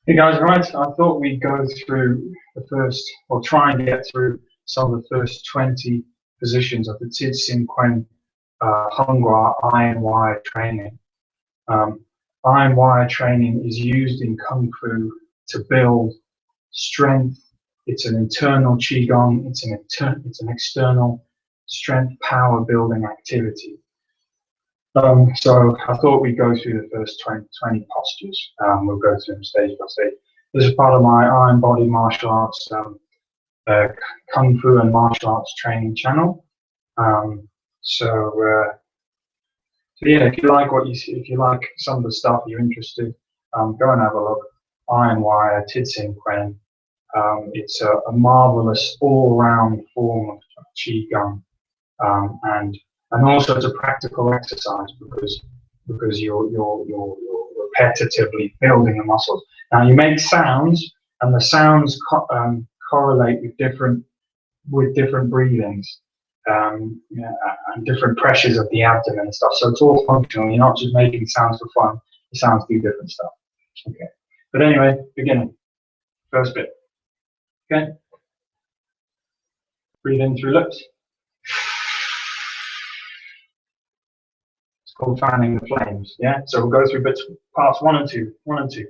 Hey guys, right, I thought we'd go through the first, or try and get through some of the first 20 positions of the kuen Hungwa iron wire training. Um, Iron wire training is used in Kung Fu to build strength. It's an internal qigong, it's an external strength power building activity. So I thought we'd go through the first 20 postures. We'll go through them stage by stage. This is part of my Iron Body Martial Arts, uh, Kung Fu and martial arts training channel. So yeah, if you like what you see, if you like some of the stuff you're interested, go and have a look. Iron Wire, Titsing Quen. It's a marvelous all-round form of qigong, and also it's a practical exercise because you're repetitively building the muscles. Now you make sounds, and the sounds correlate with different breathings, and different pressures of the abdomen and stuff. So it's all functional. You're not just making sounds for fun. The sounds do different stuff. Okay. But anyway, beginning. First bit. Okay. Breathe in through lips. It's called fanning the flames. Yeah. So we'll go through parts 1 and 2. 1 and 2.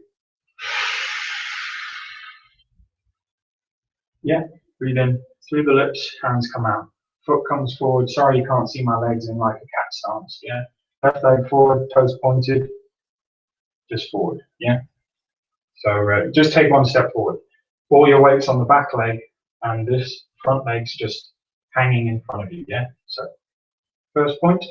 Yeah. Breathe in through the lips. Hands come out. Foot comes forward. Sorry, you can't see my legs in like a cat stance. Yeah. Left leg forward, toes pointed. Just forward. Yeah. So just take one step forward. All your weight's on the back leg, and this front leg's just hanging in front of you. Yeah. So first point.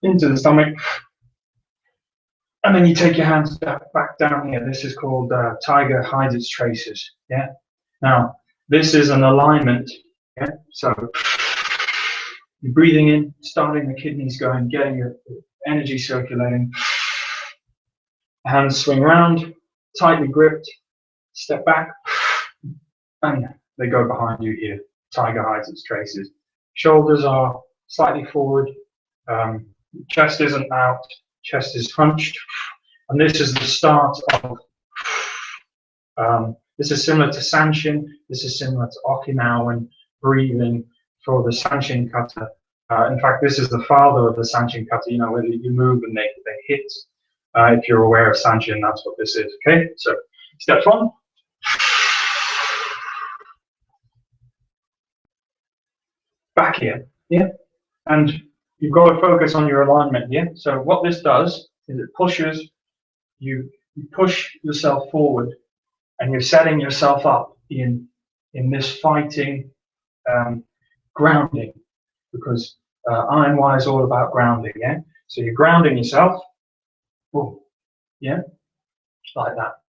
Into the stomach. And then you take your hands back down here. This is called tiger hides its traces. Yeah. Now, this is an alignment. Yeah. So you're breathing in, starting the kidneys going, getting your energy circulating. Hands swing round, tightly gripped, step back, and they go behind you here. Tiger hides its traces. Shoulders are slightly forward, chest isn't out, chest is hunched, and this is the start of, this is similar to Sanshin, this is similar to Okinawan breathing for the Sanshin kata. In fact, this is the father of the Sanshin kata, you know, where you move and they hit. If you're aware of Sanshin, that's what this is. Okay, so step 1. Back here, yeah, and you've got to focus on your alignment, yeah. So what this does is it pushes you push yourself forward, and you're setting yourself up in this fighting grounding, because Iron Wire is all about grounding, yeah. So you're grounding yourself, boom, yeah, like that,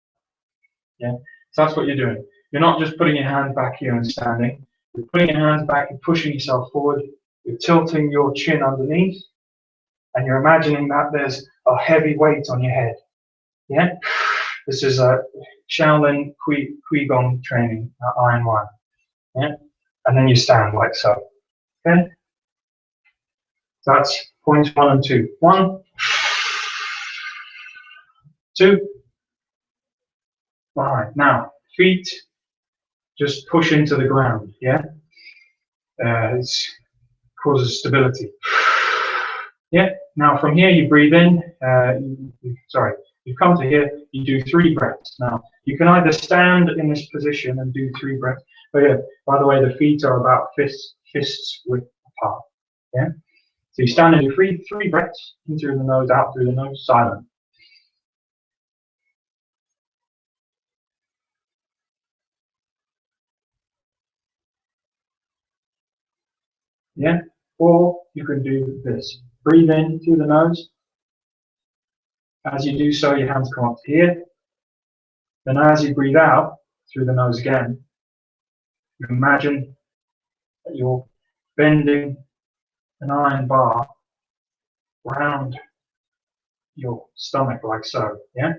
yeah. So that's what you're doing. You're not just putting your hands back here and standing. You're putting your hands back and pushing yourself forward. You're tilting your chin underneath, and you're imagining that there's a heavy weight on your head. Yeah, this is a Shaolin Gong training, Iron Wire. Yeah, and then you stand like so. Okay, that's points 1 and 2. 1, 2. All right. Now feet just push into the ground. Yeah, it causes stability. Yeah. Now from here you breathe in. You come to here. You do 3 breaths. Now you can either stand in this position and do 3 breaths. But yeah, by the way, the feet are about fists width apart. Yeah. So you stand and do 3 breaths in through the nose, out through the nose, silent. Yeah. Or you can do this. Breathe in through the nose. As you do so, your hands come up to here. Then as you breathe out through the nose again, you imagine that you're bending an iron bar around your stomach like so, yeah?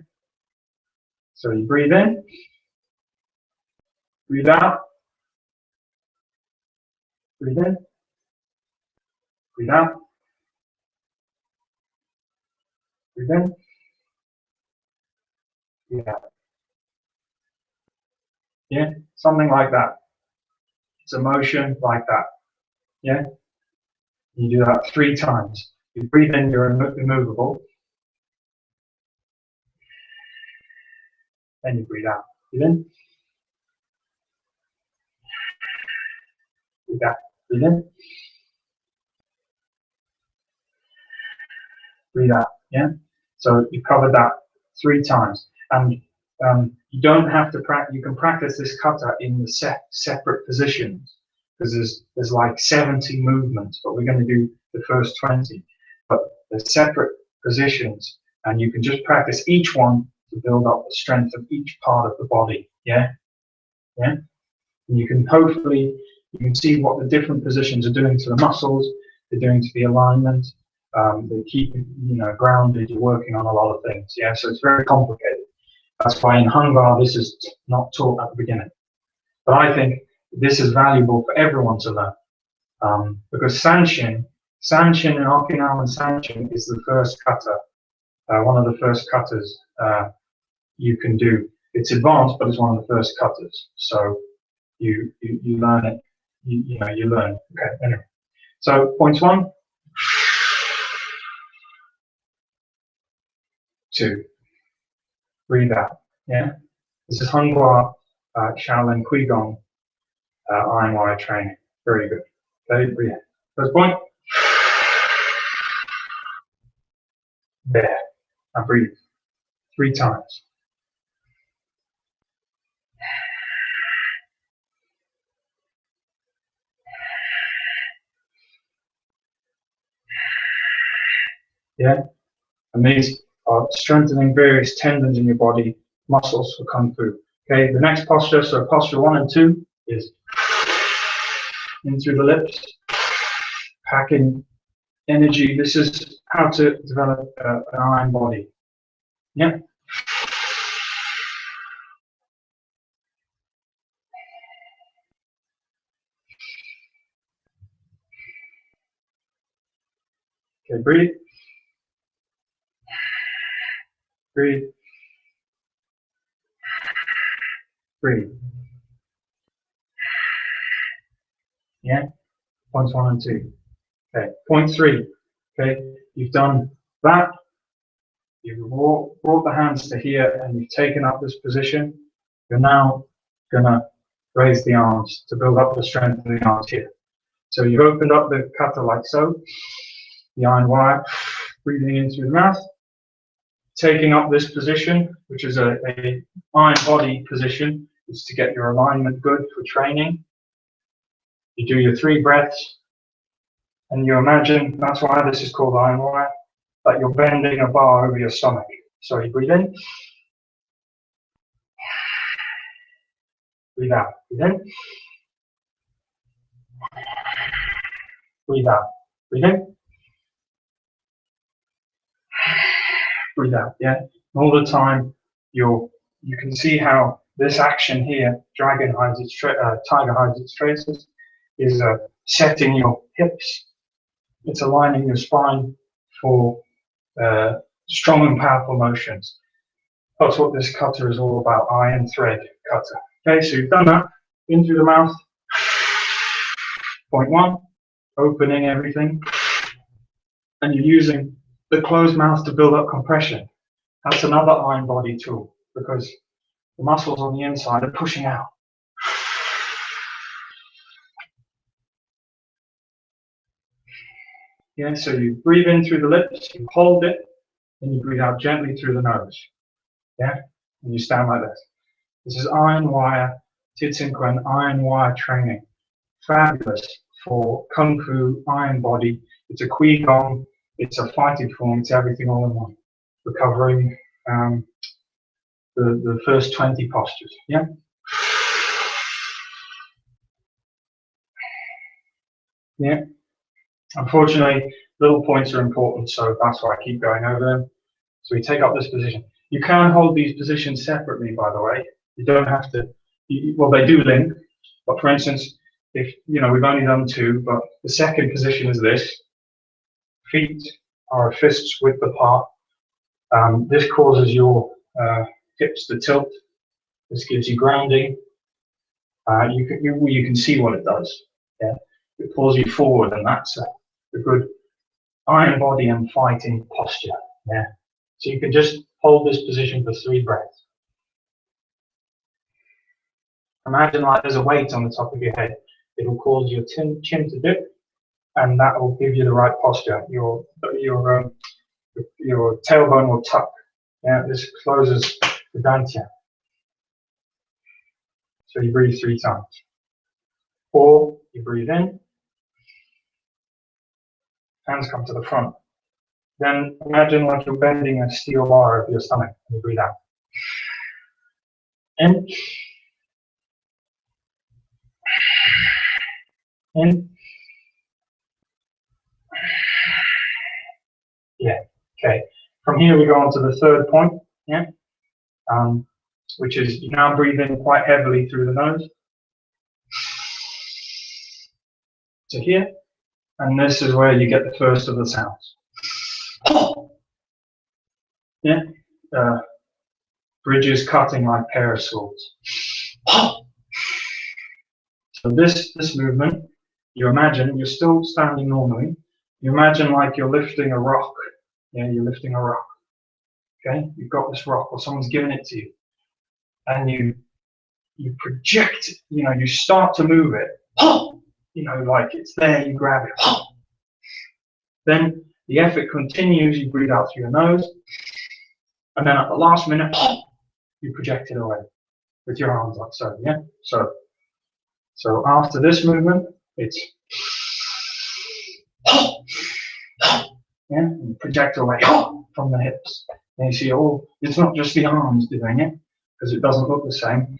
So you breathe in, breathe out, breathe in, breathe out, Breathe in. Breathe out. Yeah, something like that. It's a motion like that. Yeah, you do that 3 times. You breathe in, you're immovable. Then you breathe out. Breathe in. Breathe out. Breathe in. Breathe out. Yeah. So you covered that 3 times, and you don't have to practice. You can practice this kata in the separate positions because there's like 70 movements, but we're going to do the first 20. But there's separate positions, and you can just practice each one to build up the strength of each part of the body. Yeah. Yeah. And you can hopefully you can see what the different positions are doing to the muscles. They're doing to the alignment. They keep you grounded. You're working on a lot of things. Yeah, so it's very complicated. That's why in Hungar this is not taught at the beginning. But I think this is valuable for everyone to learn because Sanshin in Okinawan Sanshin is the first kata, one of the first katas you can do. It's advanced, but it's one of the first katas. So you learn it. You learn. Okay. Anyway, so points 1. 2. Breathe out. Yeah. This is Hungwa Shaolin Qigong Iron Wire training. Very good. Okay, breathe in. First point. There. Now breathe 3 times. Yeah. And these are strengthening various tendons in your body, muscles for Kung Fu. Okay, the next posture, so posture 1 and 2 is in through the lips, packing energy. This is how to develop an iron body. Yeah. Okay, breathe. Breathe. Breathe. Yeah. Points 1 and 2. Okay. Point 3. Okay. You've done that. You've brought the hands to here and you've taken up this position. You're now going to raise the arms to build up the strength of the arms here. So you've opened up the kata like so. The iron wire, breathing in through the mouth. Taking up this position, which is a iron body position, is to get your alignment good for training. You do your 3 breaths, and you imagine, that's why this is called iron wire, that you're bending a bar over your stomach. So you breathe in, breathe out, breathe in, breathe out, breathe in, breathe out. Yeah, and all the time you can see how this action here, dragon hides its tiger hides its traces, is setting your hips. It's aligning your spine for strong and powerful motions. That's what this kata is all about, iron thread kata. Okay, so you've done that, in through the mouth. Point 1, opening everything. And you're using the closed mouth to build up compression. That's another iron body tool because the muscles on the inside are pushing out. Yeah, so you breathe in through the lips, you hold it, and you breathe out gently through the nose. Yeah, and you stand like this. This is iron wire, Titsin iron wire training. Fabulous for Kung Fu, iron body. It's a Kui Gong, it's a fighting form, it's everything all in one. We're covering the first 20 postures. Yeah. Yeah. Unfortunately, little points are important, so that's why I keep going over them. So we take up this position. You can hold these positions separately, by the way. You don't have to, well, they do link, but for instance, if, we've only done 2, but the second position is this. Feet are fists width apart. This causes your hips to tilt. This gives you grounding. You can see what it does. Yeah, it pulls you forward, and that's a good iron body and fighting posture. Yeah, so you can just hold this position for 3 breaths. Imagine like there's a weight on the top of your head. It will cause your chin to dip, and that will give you the right posture. Your tailbone will tuck. Yeah, this closes the dantian. So you breathe 3 times. 4, you breathe in. Hands come to the front. Then imagine like you're bending a steel bar of your stomach, and you breathe out. In. In. Yeah. Okay. From here we go on to the 3rd point. Yeah. Which is you now breathe in quite heavily through the nose to here, and this is where you get the first of the sounds. Yeah. Bridges cutting like pair of swords. So this movement, you imagine you're still standing normally. You imagine like you're lifting a rock. Yeah, you're lifting a rock. Okay, you've got this rock, or someone's given it to you, and you project. You start to move it. Like it's there. You grab it. Then the effort continues. You breathe out through your nose, and then at the last minute, you project it away with your arms like so. Yeah, so after this movement, it's and you project away from the hips. And you see, it's not just the arms doing it, because it doesn't look the same.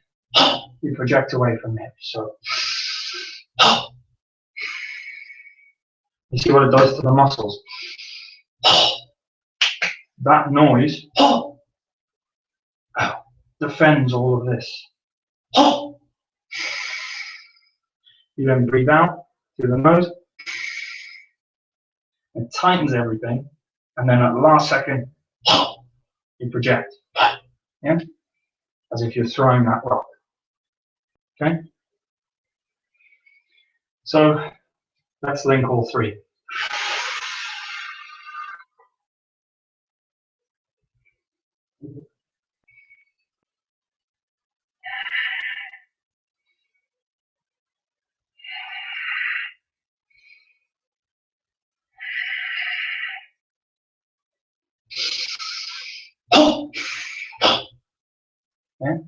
You project away from the hips. So you see what it does to the muscles. That noise defends all of this. You then breathe out through the nose. It tightens everything, and then at the last second, you project. Yeah? As if you're throwing that rock. Okay? So let's link all 3. Yeah?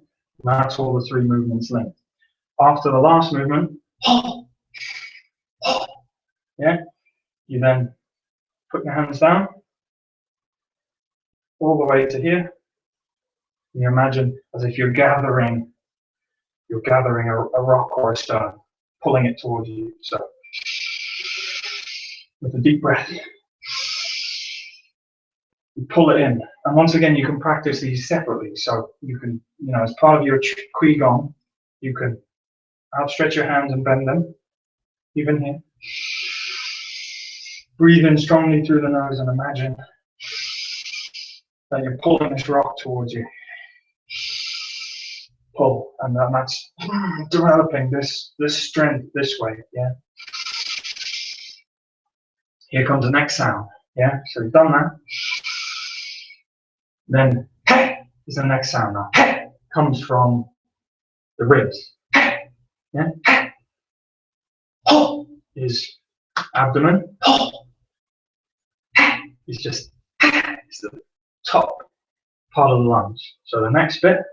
That's all the 3 movements linked. After the last movement, yeah, you then put your hands down all the way to here. And you imagine as if you're gathering a rock or a stone, pulling it towards you. So with a deep breath, you pull it in. And once again, you can practice these separately. So you can, as part of your kuen gong, you can outstretch your hands and bend them, even here. Breathe in strongly through the nose and imagine that you're pulling this rock towards you. Pull, and then that's developing this strength this way. Yeah. Here comes the next sound. Yeah. So you've done that. Then hey is the next sound. Now hey comes from the ribs. Hey. Yeah. Hey. Ho is abdomen. Ho. Hey is just it's the top part of the lungs. So the next bit.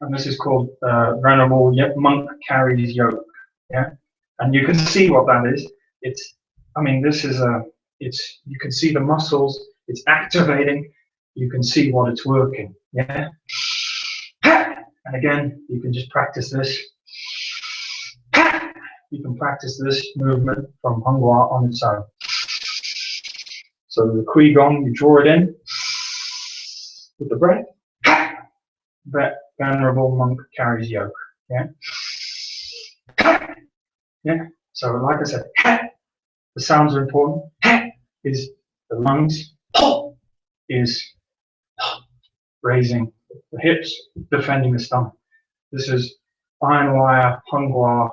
And this is called Venerable monk carries yoke. Yeah, and you can see what that is. You can see the muscles. It's activating. You can see what it's working. Yeah, and again, you can just practice this. You can practice this movement from Hongwa on its own. So the kuen gong, you draw it in with the breath. Venerable monk carries yoke. Yeah. Yeah. So like I said, the sounds are important. Is The lungs is raising the hips, defending the stomach. This is iron wire, hungwa,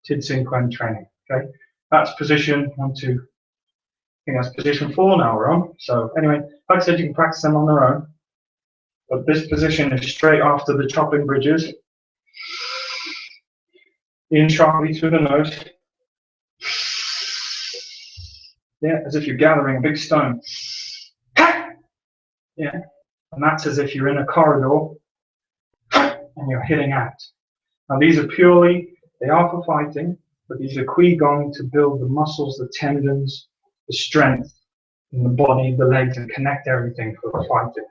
Tendon kuen training. Okay, that's position 1, 2. I think that's position 4 now we're on. So anyway, like I said, you can practice them on their own. But this position is straight after the chopping bridges. In sharply through the nose. Yeah, as if you're gathering a big stone. Yeah, and that's as if you're in a corridor and you're hitting out. Now these are purely, they are for fighting, but these are gong to build the muscles, the tendons, the strength in the body, the legs, and connect everything for the fighting.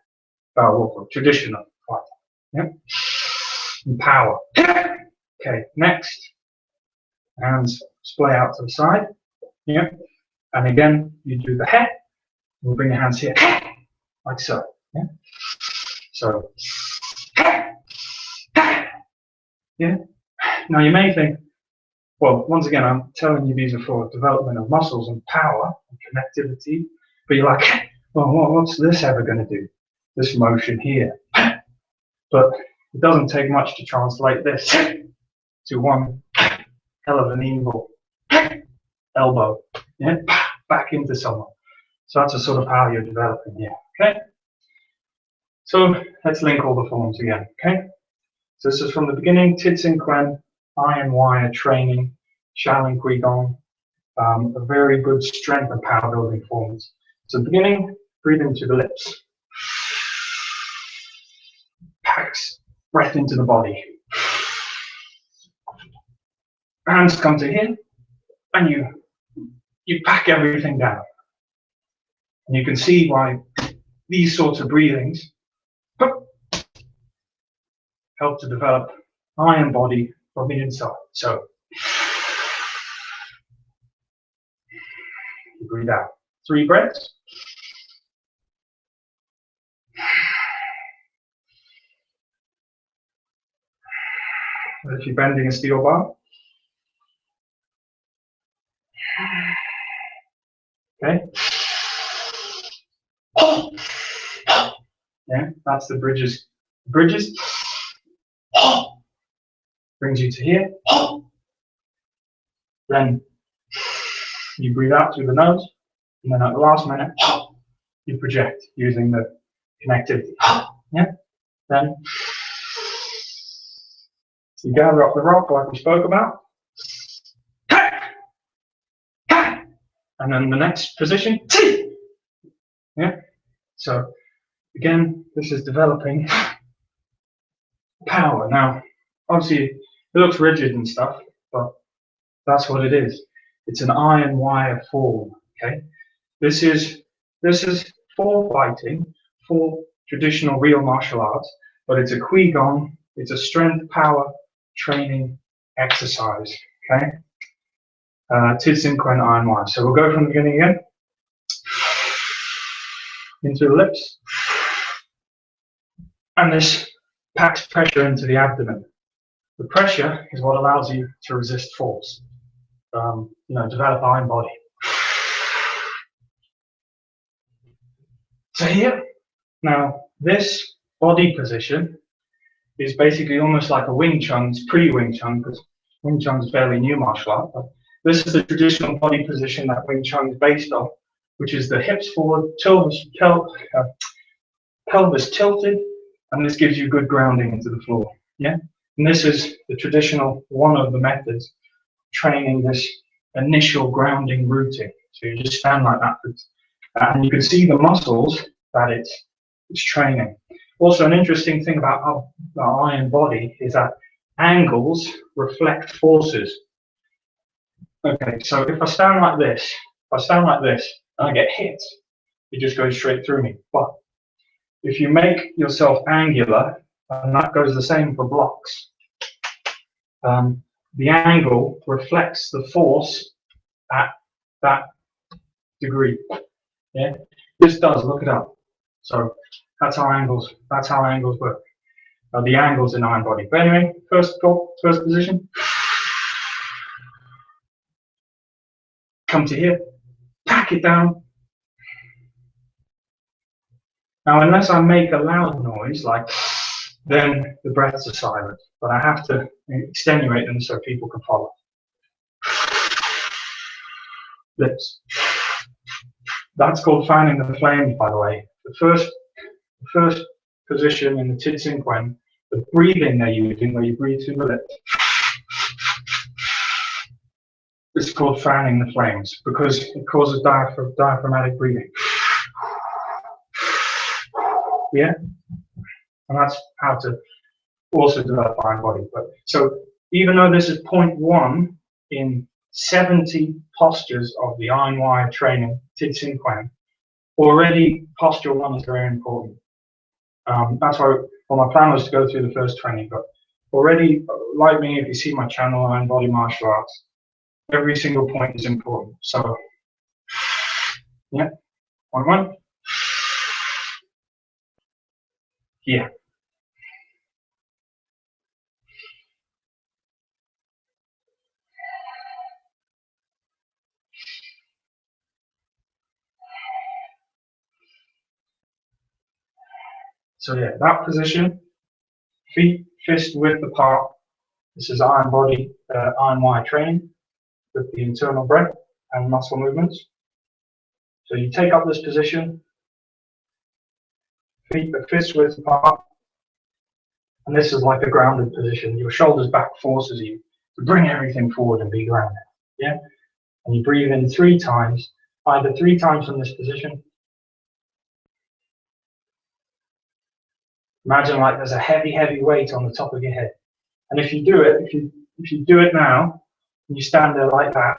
For traditional fighting. Yeah? And power. Okay, next. Hands splay out to the side. Yeah? And again, you do the head. We'll bring your hands here. Like so. Yeah? So. Yeah? Now you may think, well, once again, I'm telling you these are for development of muscles and power and connectivity. But you're like, well, what's this ever going to do? This motion here. But it doesn't take much to translate this to one hell of an evil elbow. Yeah? Back into someone. So that's the sort of power you're developing here. Okay? So let's link all the forms again. Okay? So this is from the beginning, Tendon kuen, iron wire training, Shaolin Gong, a very good strength and power building forms. So beginning, breathe into the lips. Packs breath into the body. Hands come to here, and you pack everything down. And you can see why these sorts of breathings help to develop iron body from the inside. So you breathe out. 3 breaths. As if you're bending a steel bar. Okay. Yeah, that's the bridges. Bridges brings you to here. Then you breathe out through the nose, and then at the last minute you project using the connectivity. Yeah. Then you gather up the rock like we spoke about. And then the next position. Yeah. So again, this is developing power. Now, obviously, it looks rigid and stuff, but that's what it is. It's an iron wire form. Okay. This is for fighting, for traditional real martial arts, but it's a gong. It's a strength power training exercise. Okay. Tendon kuen iron wire. So we'll go from the beginning again. Into the lips. And this packs pressure into the abdomen. The pressure is what allows you to resist force. Develop iron body. So here, now this body position is basically almost like a Wing Chun's pre-Wing Chun, because Wing Chun's fairly new martial art. But this is the traditional body position that Wing Chun is based on, which is the hips forward, pelvis tilted, and this gives you good grounding into the floor. Yeah, and this is the traditional one of the methods training this initial grounding rooting. So you just stand like that, and you can see the muscles that it's training. Also, an interesting thing about our iron body is that angles reflect forces. Okay, so if I stand like this, and I get hit, it just goes straight through me. But if you make yourself angular, and that goes the same for blocks, the angle reflects the force at that degree. Yeah, this does. Look it up. So that's how angles work. The angles in iron body. But anyway, first position. Come to here, pack it down, Now, unless I make a loud noise, like, then the breaths are silent. But I have to extenuate them so people can follow. Lips. That's called fanning the flames, by the way. The first position in the Tendon kuen, the breathing they're using, where you breathe through the lips, is called fanning the flames because it causes diaphragmatic breathing. Yeah, and that's how to also develop iron body. But so even though this is point 1 in 70 postures of the iron wire training Tendon kuen, already posture 1 is very important. That's why my plan was to go through the first 20, but already, like me, if you see my channel, Iron Body Martial Arts, every single point is important. So, yeah, point 1. Yeah. So yeah, that position, feet fist width apart. This is iron body, iron wire training with the internal breath and muscle movements. So you take up this position, feet fist width apart, and this is like a grounded position. Your shoulders back forces you to bring everything forward and be grounded. Yeah, and you breathe in 3 times, either 3 times from this position. Imagine like there's a heavy weight on the top of your head. And if you do it, if you do it now, and you stand there like that,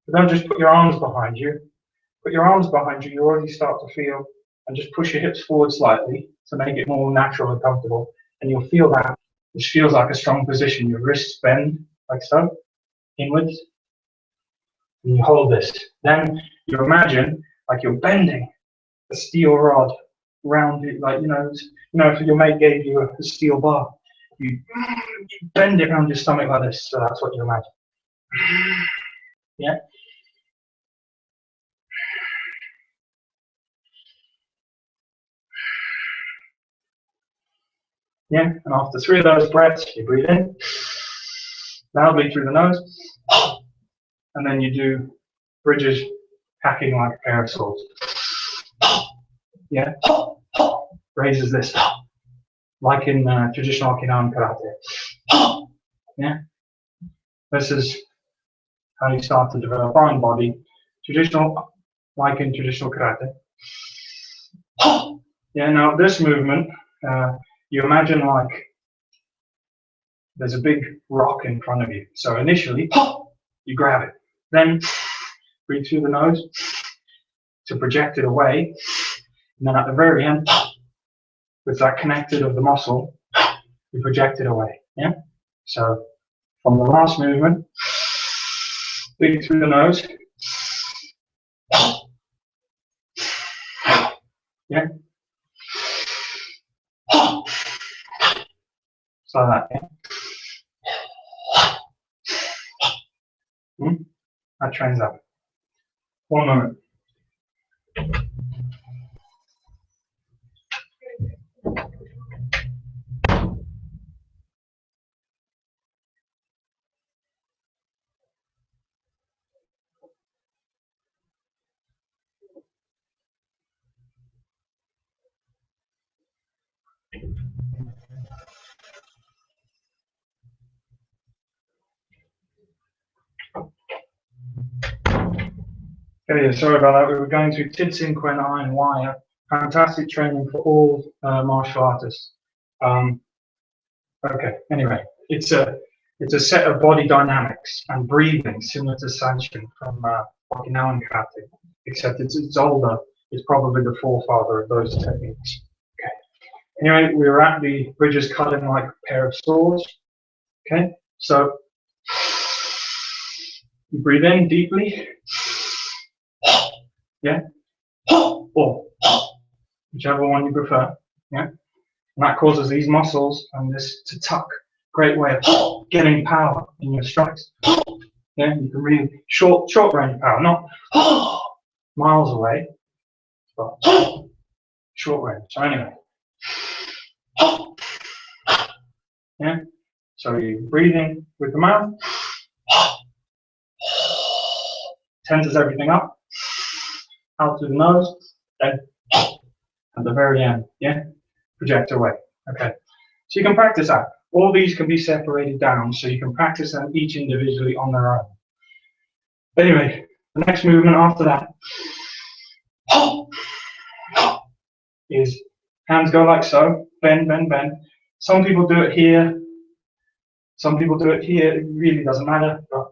but don't just put your arms behind you. Put your arms behind you, you already start to feel, and just push your hips forward slightly to make it more natural and comfortable. And you'll feel that, which feels like a strong position. Your wrists bend like so, inwards. And you hold this. Then you imagine like you're bending a steel rod round it, like if your mate gave you a steel bar, you bend it around your stomach like this. So that's what you imagine. Yeah. Yeah. And after 3 of those breaths, you breathe in loudly through the nose, and then you do bridges, hacking like a pair of swords. Yeah. Raises this, like in traditional Okinawan karate. Yeah. This is how you start to develop iron body. Traditional, like in traditional karate. Yeah. Now this movement, you imagine like there's a big rock in front of you. So initially, you grab it. Then breathe through the nose to project it away. And then at the very end, with that connected of the muscle, you project it away. Yeah. So from the last movement, breathe through the nose. Yeah. So that. Yeah. That trains up. 1 moment. Okay, sorry about that. We were going through Tendon kuen iron wire. Fantastic training for all martial artists. Okay, anyway, it's a set of body dynamics and breathing similar to Sanshin from Okinawan karate, except it's older. It's probably the forefather of those techniques. Okay. Anyway, we were at the bridges cutting like a pair of swords. Okay, so you breathe in deeply. Yeah. Or whichever one you prefer. Yeah. And that causes these muscles and this to tuck. Great way of getting power in your strikes. Yeah, you can really short range power, not miles away, but short range. So anyway, yeah. So you're breathing with the mouth, tenses everything up, out through the nose, then at the very end, yeah, project away. Okay. So you can practice that. All these can be separated down, so you can practice them each individually on their own. Anyway, the next movement after that is hands go like so, bend, bend, bend. Some people do it here, some people do it here, it really doesn't matter. But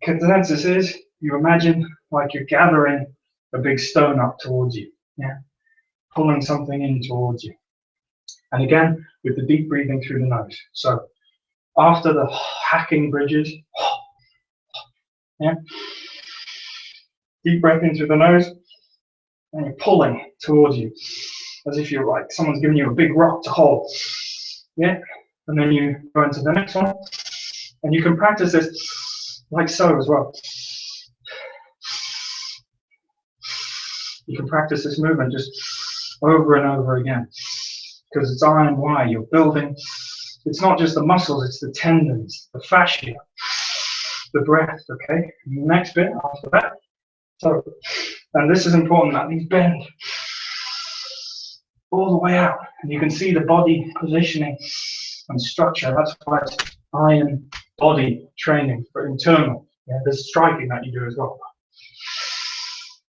consensus is you imagine like you're gathering a big stone up towards you, yeah, pulling something in towards you. And again, with the deep breathing through the nose. So after the hacking bridges, yeah, deep breath in through the nose, and you're pulling towards you, as if you're like someone's giving you a big rock to hold, yeah. And then you go into the next one, and you can practice this like so as well. You can practice this movement just over and over again, because it's I and Y. You're building. It's not just the muscles; it's the tendons, the fascia, the breath. Okay. And the next bit after that. So, and this is important that these bend all the way out, and you can see the body positioning and structure. That's why it's iron body training for internal. Yeah, there's striking that you do as well.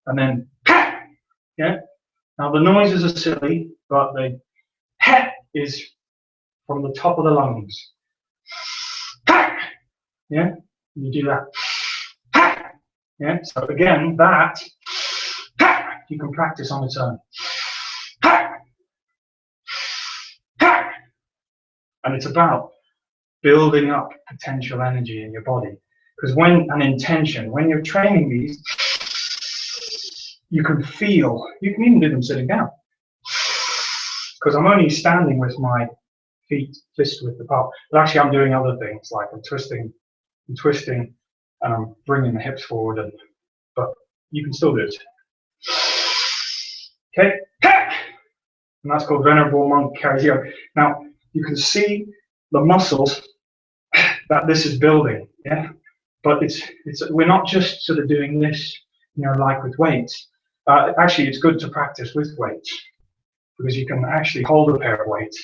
And then, yeah. Now the noises are silly, but the is from the top of the lungs. Yeah, you do that. Yeah. So again, that you can practice on its own. And it's about building up potential energy in your body. Because when you're training these, you can feel, you can even do them sitting down. Because I'm only standing with my feet fist width apart, but actually I'm doing other things, like I'm twisting, and I'm bringing the hips forward, but you can still do it. Okay? And that's called Venerable Monk Carries Yoke. Now, you can see the muscles that this is building, yeah? But we're not just sort of doing this, like with weights. Actually, it's good to practice with weights, because you can actually hold a pair of weights.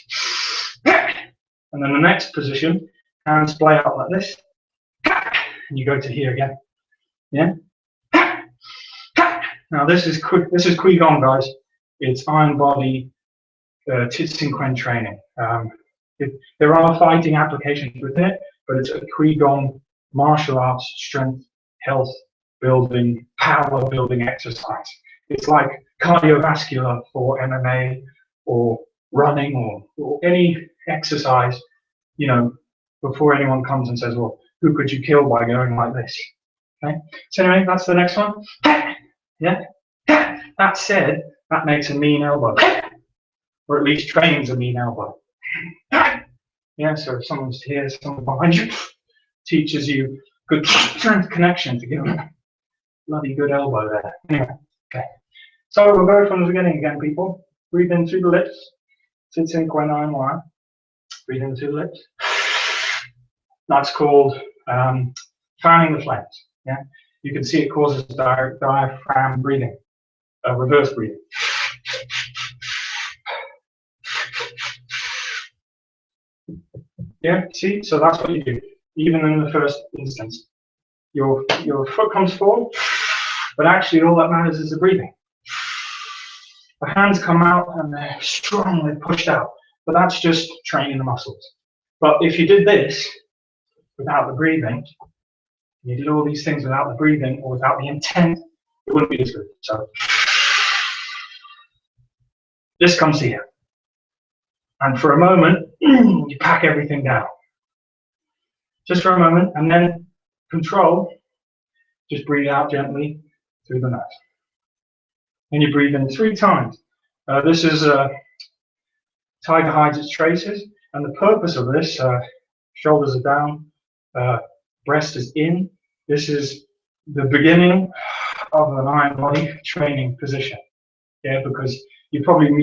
And then the next position, hands play out like this, and you go to here again, yeah? Now this is Gong, guys. It's iron body, kuen training. There are fighting applications with it, but it's a Gong martial arts, strength, health building, power building exercise. It's like cardiovascular for MMA or running or any exercise, before anyone comes and says, well, who could you kill by going like this? Okay. So anyway, that's the next one. Yeah. That said, that makes a mean elbow, or at least trains a mean elbow. Yeah, so if someone's here, someone behind you, teaches you good strength connection to give them a bloody good elbow there. Anyway, okay. So we'll go from the beginning again, people. Breathe in through the lips. Sit in kuen I. Breathe in through the lips. That's called fanning the flames. Yeah, you can see it causes diaphragm breathing, reverse breathing. Yeah, see, so that's what you do. Even in the first instance, your foot comes forward, but actually all that matters is the breathing. The hands come out and they're strongly pushed out, but that's just training the muscles. But if you did this without the breathing, you did all these things without the breathing or without the intent, it wouldn't be as good. So this comes here. And for a moment, you pack everything down. Just for a moment, and then control, just breathe out gently through the nose. And you breathe in 3 times. This is tiger hides its traces, and the purpose of this, shoulders are down, breast is in. This is the beginning of an iron body training position. Yeah, because you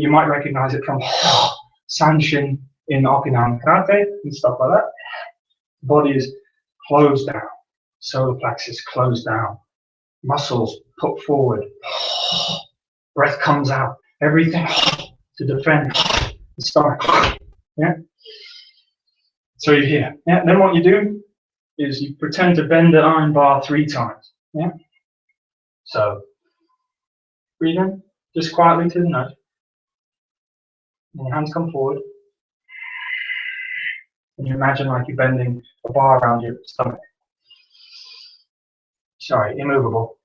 might recognize it from Sanshin in Okinawan karate and stuff like that. The body is closed down, solar plexus closed down, muscles put forward, breath comes out, everything to defend the stomach. Yeah. So you're here. Yeah. Then what you do is you pretend to bend the iron bar 3 times. Yeah. So breathe in, just quietly to the nose. And your hands come forward. And you imagine like you're bending a bar around your stomach. Sorry, immovable.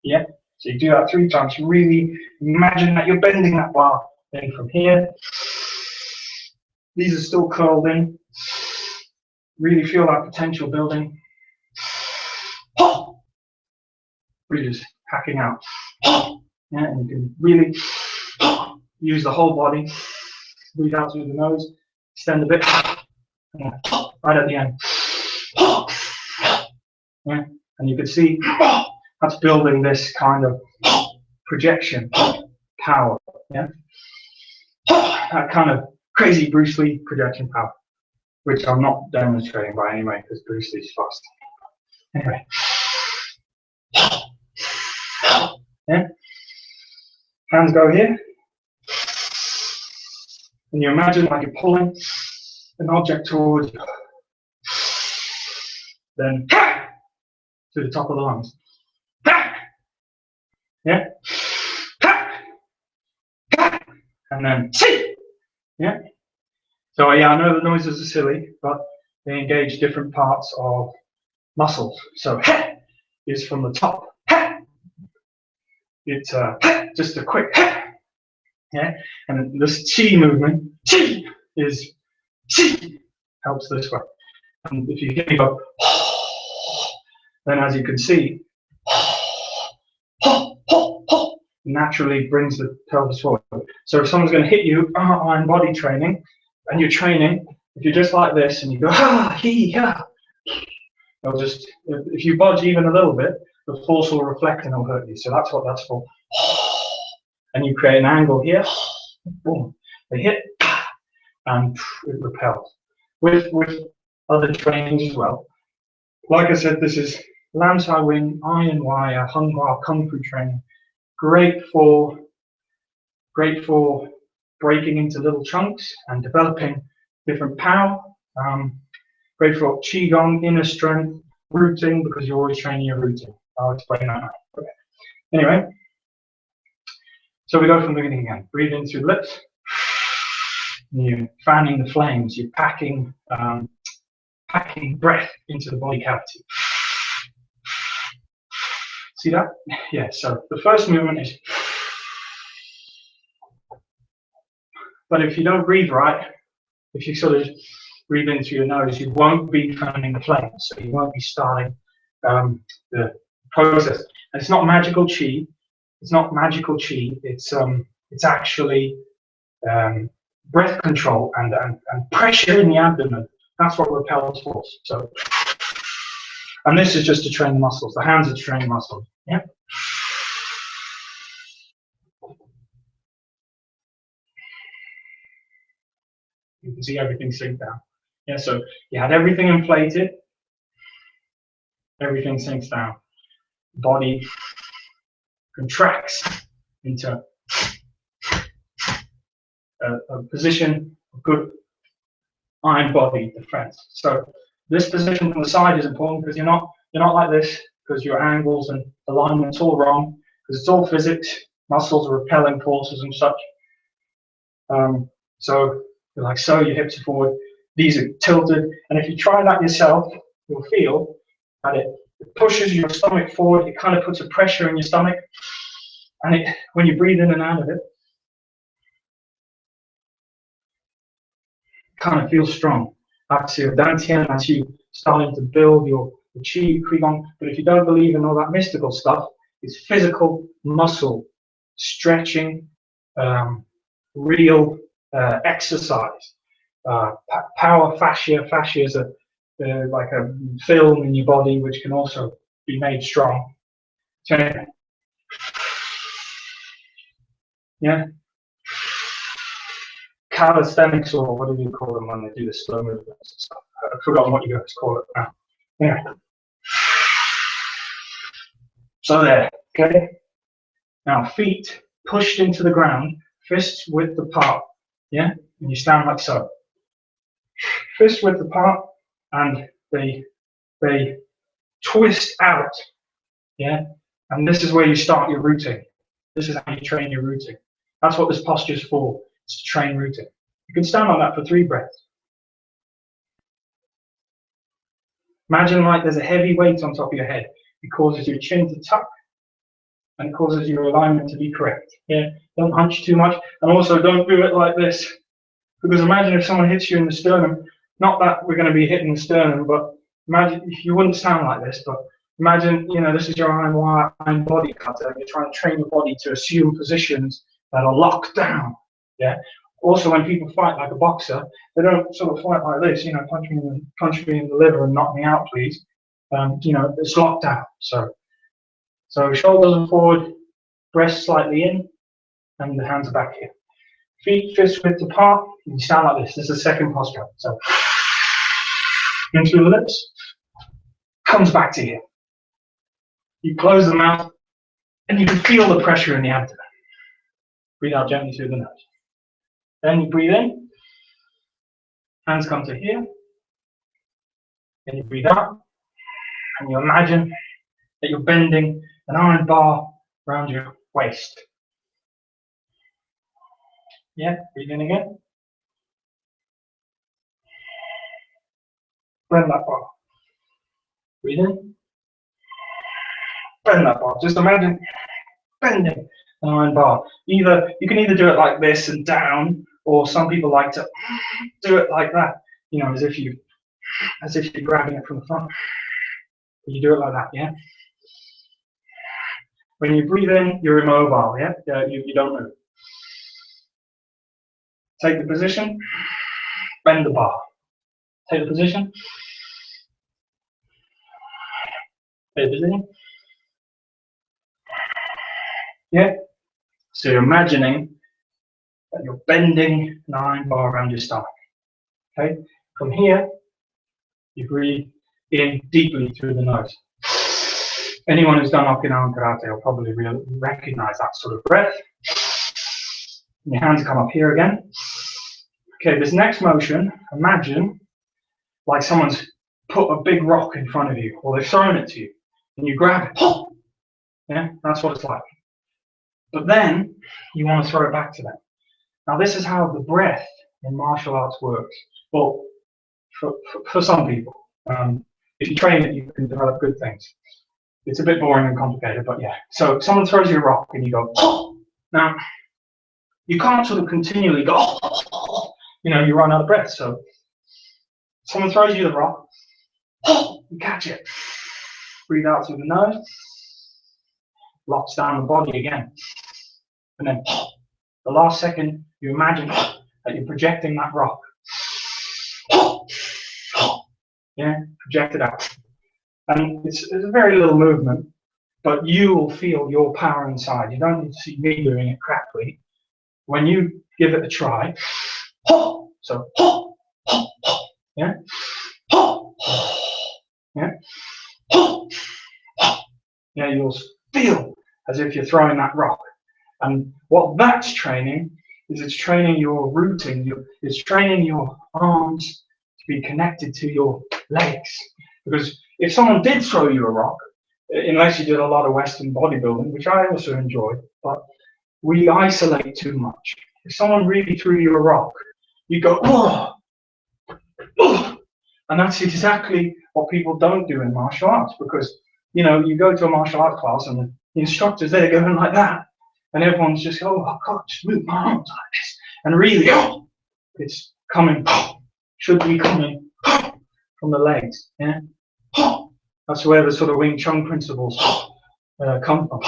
Yeah. So you do that 3 times. You really imagine that you're bending that bar. Then from here, these are still curled in. Really feel that potential building. Really just hacking out. Yeah, and you can really use the whole body. Breathe out through the nose, extend a bit, right at the end. Yeah, and you can see that's building this kind of projection power. Yeah, that kind of crazy Bruce Lee projection power, which I'm not demonstrating by any way because Bruce Lee's fast. Anyway. Yeah. Hands go here. And you imagine like you're pulling an object towards you. Then to the top of the lungs. Yeah. And then yeah. So yeah, I know the noises are silly, but they engage different parts of muscles. So is from the top. It's just a quick yeah, and this chi movement is helps this way. And if you hear me go, then as you can see, naturally brings the pelvis forward. So if someone's going to hit you, iron body training, and you're training, if you're just like this and you go, they'll just, if you budge even a little bit, the force will reflect and it'll hurt you. So that's what that's for. And you create an angle here, boom, they hit, and it repels. With other trainings as well. Like I said, this is Lam Sai Wing, Iron Wire, Hung Hua Kung Fu training. Great for breaking into little chunks and developing different power. Great for Qigong, inner strength, rooting, because you're always training your rooting. I'll explain that now. Okay. Anyway, so we go from the beginning again. Breathe in through the lips. You're fanning the flames. You're packing breath into the body cavity. See that? Yeah, so the first movement is, but if you don't breathe right, if you sort of breathe in through your nose, you won't be fanning the flames, so you won't be starting the process. And it's not magical chi. It's not magical chi. It's actually breath control and pressure in the abdomen. That's what repels force. So, and this is just to train the muscles. The hands are to train muscles. Yeah. You can see everything sink down. Yeah. So you had everything inflated. Everything sinks down. Body contracts into a position of good iron body defense. So this position from the side is important because you're not like this, because your angles and alignment's all wrong, because it's all physics. Muscles are repelling forces and such. So you're like so, your hips are forward, these are tilted, and if you try that yourself, you'll feel that it pushes your stomach forward. It kind of puts a pressure in your stomach, and when you breathe in and out of it, kind of feels strong. That's your dantian, that's you starting to build your chi, qigong. But if you don't believe in all that mystical stuff, it's physical muscle stretching, real exercise. Power fascia. Fascia is like a film in your body which can also be made strong. So, yeah. Calisthenics, or what do you call them when they do the slow movements and stuff? I've forgotten what you guys call it now. Yeah. So there, okay? Now feet pushed into the ground, fists width apart, yeah? And you stand like so. Fists width apart, and they twist out, yeah? And this is where you start your rooting. This is how you train your rooting. That's what this posture is for. It's to train rooting. You can stand like that for 3 breaths. Imagine like there's a heavy weight on top of your head. It causes your chin to tuck, and it causes your alignment to be correct. Yeah, don't hunch too much, and also don't do it like this. Because imagine if someone hits you in the sternum. Not that we're going to be hitting the sternum, but imagine if you wouldn't stand like this. But imagine, you know, this is your iron body cutter. You're trying to train your body to assume positions that are locked down. Yeah. Also, when people fight like a boxer, they don't sort of fight like this. You know, punch me in the liver and knock me out, please. You know, it's locked down. So shoulders forward, breast slightly in, and the hands are back here. Feet fist width apart, and you stand like this. This is the second posture. So in through the lips, comes back to here. You close the mouth, and you can feel the pressure in the abdomen. Breathe out gently through the nose. Then you breathe in, hands come to here. Then you breathe out, and you imagine that you're bending an iron bar around your waist. Yeah, breathe in again. Bend that bar. Breathe in. Bend that bar. Just imagine bending an iron bar. You can either do it like this and down, or some people like to do it like that. You know, as if you're grabbing it from the front. You do it like that, yeah? When you breathe in, you're immobile, yeah? You don't move. Take the position, bend the bar. Take the position. Take the position. Yeah? So you're imagining that you're bending an iron bar around your stomach. Okay? From here, you breathe in deeply through the nose. Anyone who's done Okinawan karate will probably recognize that sort of breath. And your hands come up here again. Okay, this next motion, imagine like someone's put a big rock in front of you, or they've thrown it to you, and you grab it. Yeah, that's what it's like. But then you want to throw it back to them. Now, this is how the breath in martial arts works. Well, for some people, if you train it, you can develop good things. It's a bit boring and complicated, but yeah. So someone throws you a rock and you go, oh! Now, you can't sort of continually go, oh! You know, you run out of breath. So someone throws you the rock, oh! You catch it. Breathe out through the nose, locks down the body again. And then the last second, you imagine that you're projecting that rock. Yeah, project it out. And it's a very little movement, but you will feel your power inside. You don't need to see me doing it correctly. When you give it a try, so yeah, yeah, yeah, you'll feel as if you're throwing that rock. And what that's training is it's training your rooting. It's training your arms to be connected to your legs. Because if someone did throw you a rock, unless you did a lot of Western bodybuilding, which I also enjoy, but we isolate too much. If someone really threw you a rock, you go, oh, oh, and that's exactly what people don't do in martial arts. Because, you know, you go to a martial arts class and the instructor's there going like that, and everyone's just, oh, I can't just move my arms like this. And really, oh, it's coming, should be coming from the legs, yeah? That's where the sort of Wing Chun principles come from,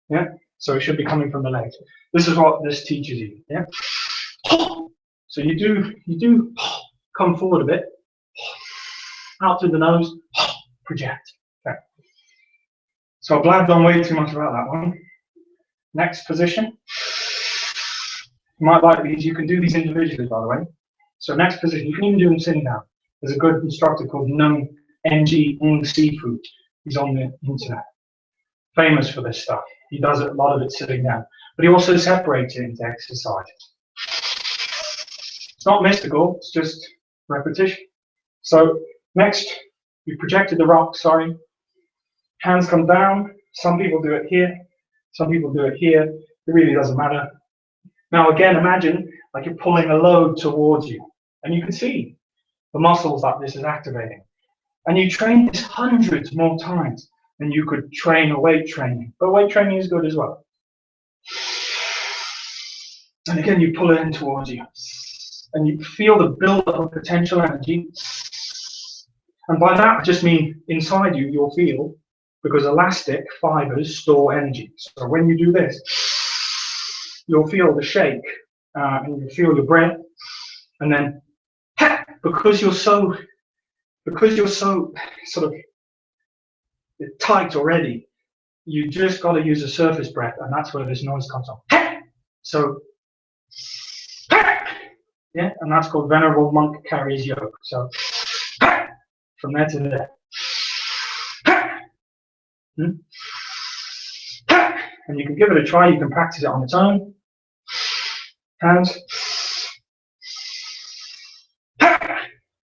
yeah? So it should be coming from the legs. This is what this teaches you, yeah? So you do come forward a bit, out through the nose, project. Okay. So I blabbed on way too much about that one. Next position. You might like these. You can do these individually, by the way. So next position, you can even do them sitting down. There's a good instructor called Ng Seafood. He's on the internet. Famous for this stuff. He does a lot of it sitting down. But he also separates it into exercises. It's not mystical, it's just repetition. So next, we projected the rock, sorry. Hands come down. Some people do it here. Some people do it here. It really doesn't matter. Now again, imagine like you're pulling a load towards you. And you can see the muscles that this is activating. And you train this hundreds more times than you could train a weight training. But weight training is good as well. And again, you pull it in towards you. And you feel the build-up of potential energy. And by that, I just mean inside you, you'll feel, because elastic fibers store energy. So when you do this, you'll feel the shake, and you feel your breath. And then, because you're so sort of tight already, you just got to use a surface breath, and that's where this noise comes from. So, yeah, and that's called Venerable Monk Carries Yoke. So, from there to there. And you can give it a try, you can practice it on its own. Hands.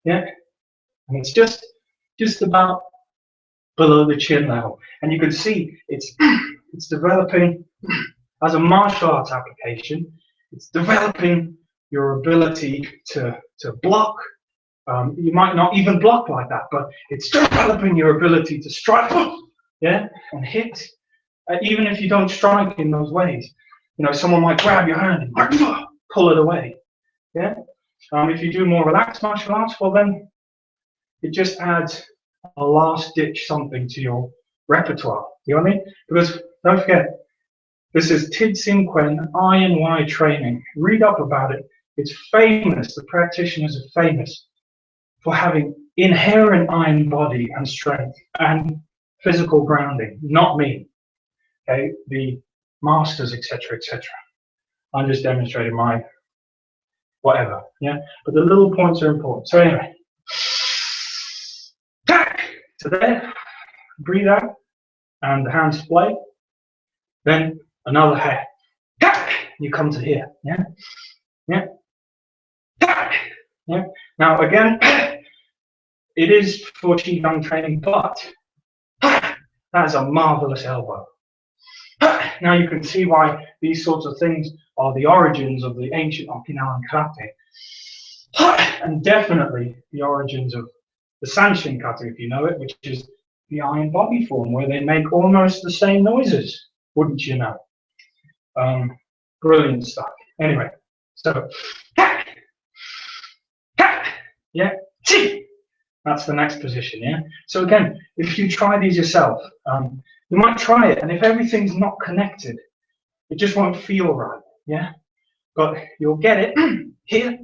Yeah, and it's just about below the chin level. And you can see it's developing as a martial arts application. It's developing your ability to block. You might not even block like that, but it's developing your ability to strike, yeah, and hit. Even if you don't strike in those ways, you know, someone might grab your hand and pull it away. Yeah. If you do more relaxed martial arts, well then it just adds a last ditch something to your repertoire. You know what I mean? Because don't forget, this is Tid Sin Kuen I&Y training. Read up about it. It's famous. The practitioners are famous for having inherent iron body and strength and physical grounding. Not me. Okay, the masters, etc., etc. I'm just demonstrating my whatever. Yeah, but the little points are important. So anyway, to there, breathe out, and the hands play. Then another hair. You come to here. Yeah, yeah, yeah. Now again, it is for Qigong training, but that is a marvelous elbow. Now you can see why these sorts of things are the origins of the ancient Okinawan karate, and definitely the origins of the Sanshin kata, if you know it, which is the iron body form, where they make almost the same noises, wouldn't you know? Brilliant stuff. Anyway, so yeah, that's the next position. Yeah. So again, if you try these yourself, you might try it, and if everything's not connected, it just won't feel right. Yeah. But you'll get it here,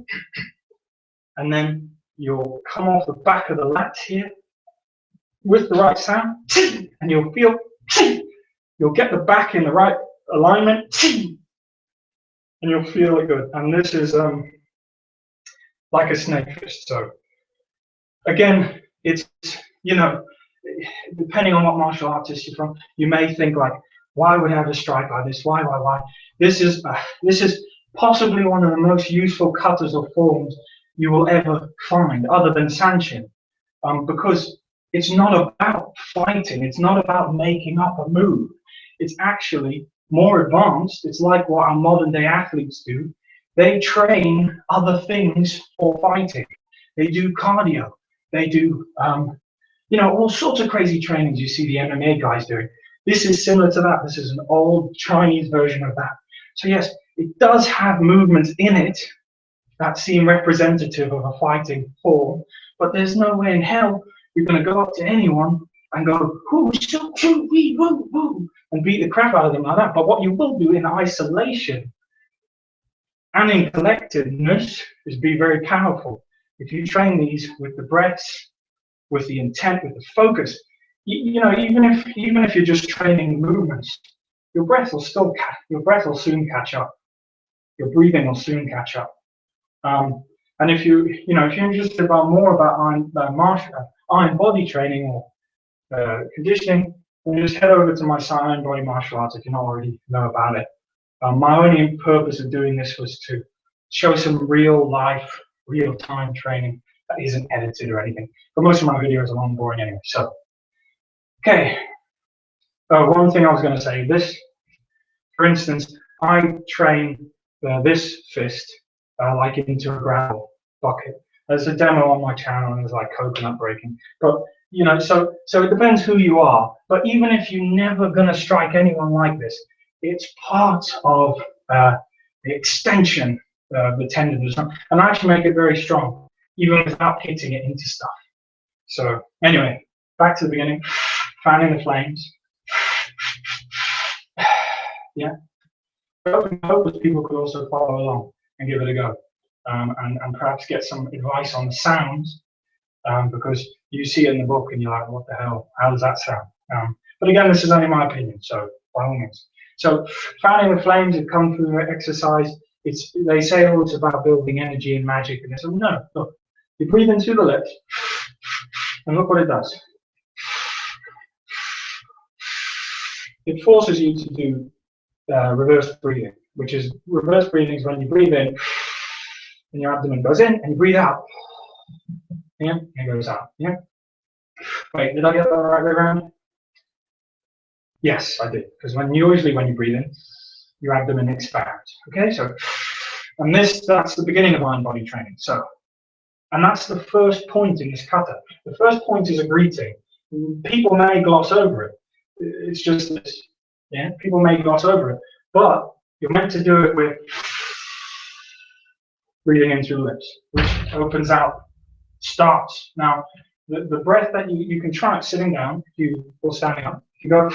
and then you'll come off the back of the lats here with the right sound, and you'll feel, you'll get the back in the right alignment, and you'll feel it good. And this is like a snake fist. So again, it's, you know, depending on what martial artist you're from, you may think like, why would I have a strike like this? Why? This is possibly one of the most useful katas or forms you will ever find, other than Sanshin, because it's not about fighting. It's not about making up a move. It's actually more advanced. It's like what our modern day athletes do. They train other things for fighting. They do cardio. They do, you know, all sorts of crazy trainings you see the MMA guys doing. This is similar to that. This is an old Chinese version of that. So yes, it does have movements in it that seem representative of a fighting form, but there's no way in hell you're going to go up to anyone and go, whoo, shoo, shoo, wee, woo, woo, and beat the crap out of them like that. But what you will do in isolation and in collectedness is be very powerful. If you train these with the breaths, with the intent, with the focus, you know, even if you're just training movements, your breath will soon catch up. Your breathing will soon catch up. And if you're interested more about iron body training or conditioning, then just head over to my site, Iron Body Martial Arts, if you don't already know about it. My only purpose of doing this was to show some real life, real time training that isn't edited or anything. But most of my videos are long, boring anyway. So, okay. One thing I was going to say, this, for instance, I train this fist like into a gravel bucket. There's a demo on my channel, and there's like coconut breaking. But you know, so it depends who you are. But even if you're never going to strike anyone like this, it's part of the extension of the tendon, and I actually make it very strong, even without hitting it into stuff. So anyway, back to the beginning, fanning the flames. Yeah. Hope that people could also follow along and give it a go, and perhaps get some advice on the sounds, because you see it in the book and you're like, what the hell? How does that sound? But again, this is only my opinion, so by all means. So fanning the flames of Kung Fu exercise, they say, oh, it's about building energy and magic, and I said, no, look, you breathe in through the lips, and look what it does. It forces you to do reverse breathing, which is reverse breathing is when you breathe in and your abdomen goes in, and you breathe out, yeah, and it goes out, yeah. Wait, did I get that the right way around? Yes, I did, because usually when you breathe in, your abdomen expands. Okay, so, and that's the beginning of iron body training. So, and that's the first point in this kata. The first point is a greeting. People may gloss over it. It's just this. Yeah, people may gloss over it, but you're meant to do it with breathing in through the lips, which opens out, starts. Now, the breath that you can try it sitting down, or standing up. If you go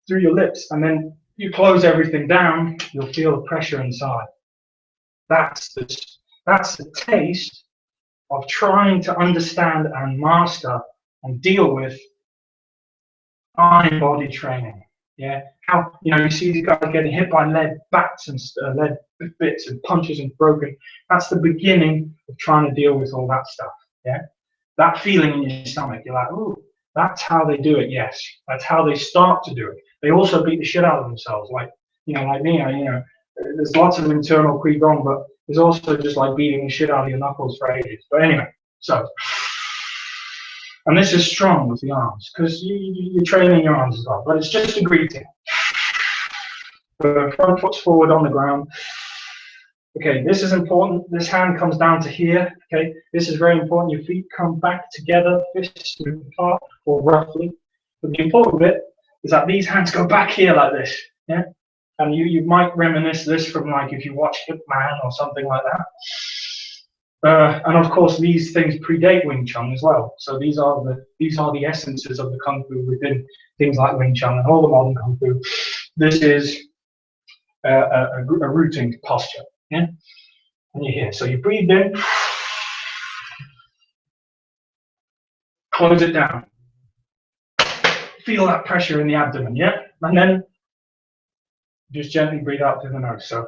through your lips and then you close everything down, you'll feel the pressure inside. That's the taste of trying to understand and master and deal with iron body training. Yeah, how you see these guys getting hit by lead bats and lead bits and punches and broken. That's the beginning of trying to deal with all that stuff. Yeah, that feeling in your stomach. You're like, ooh, that's how they do it. Yes, that's how they start to do it. They also beat the shit out of themselves, like me. There's lots of internal gong, but there's also just like beating the shit out of your knuckles for ages. But anyway, so. And this is strong with the arms, because you're training your arms as well. But it's just a greeting. The front foot's forward on the ground. Okay, this is important. This hand comes down to here. Okay, this is very important. Your feet come back together, fists move apart, or roughly. But the important bit is that these hands go back here like this. Yeah, and you might reminisce this from like if you watch Hitman or something like that. And of course, these things predate Wing Chun as well. So these are the essences of the Kung Fu within things like Wing Chun and all the modern Kung Fu. This is a rooting posture. Yeah, and you're here. So you breathe in, close it down, feel that pressure in the abdomen. Yeah, and then just gently breathe out through the nose. So.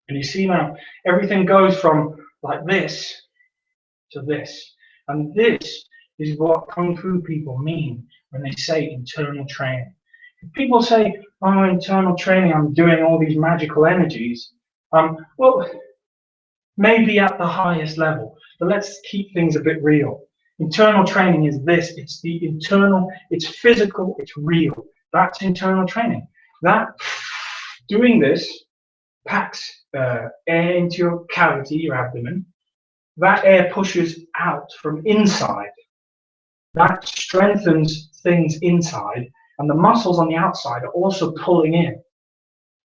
And you see now, everything goes from like this to this. And this is what Kung Fu people mean when they say internal training. If people say, oh, internal training, I'm doing all these magical energies, well, maybe at the highest level, but let's keep things a bit real. Internal training is this, it's the internal, it's physical, it's real. That's internal training. That, doing this, packs air into your cavity, your abdomen. That air pushes out from inside. That strengthens things inside, and the muscles on the outside are also pulling in.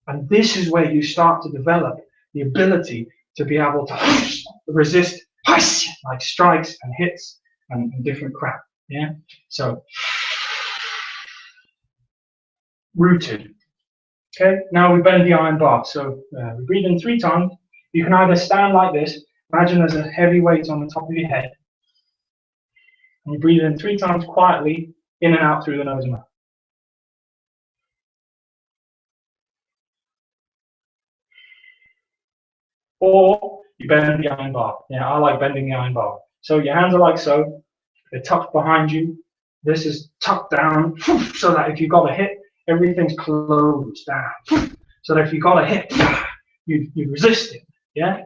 And this is where you start to develop the ability to be able to resist like strikes and hits and different crap. Yeah. So rooted. Okay. Now we bend the iron bar. So we breathe in 3 times. You can either stand like this. Imagine there's a heavy weight on the top of your head. And you breathe in 3 times quietly, in and out through the nose and mouth. Or you bend the iron bar. Yeah, I like bending the iron bar. So your hands are like so. They're tucked behind you. This is tucked down so that if you got a hit, everything's closed down. So that if you got a hit, you resist it. Yeah.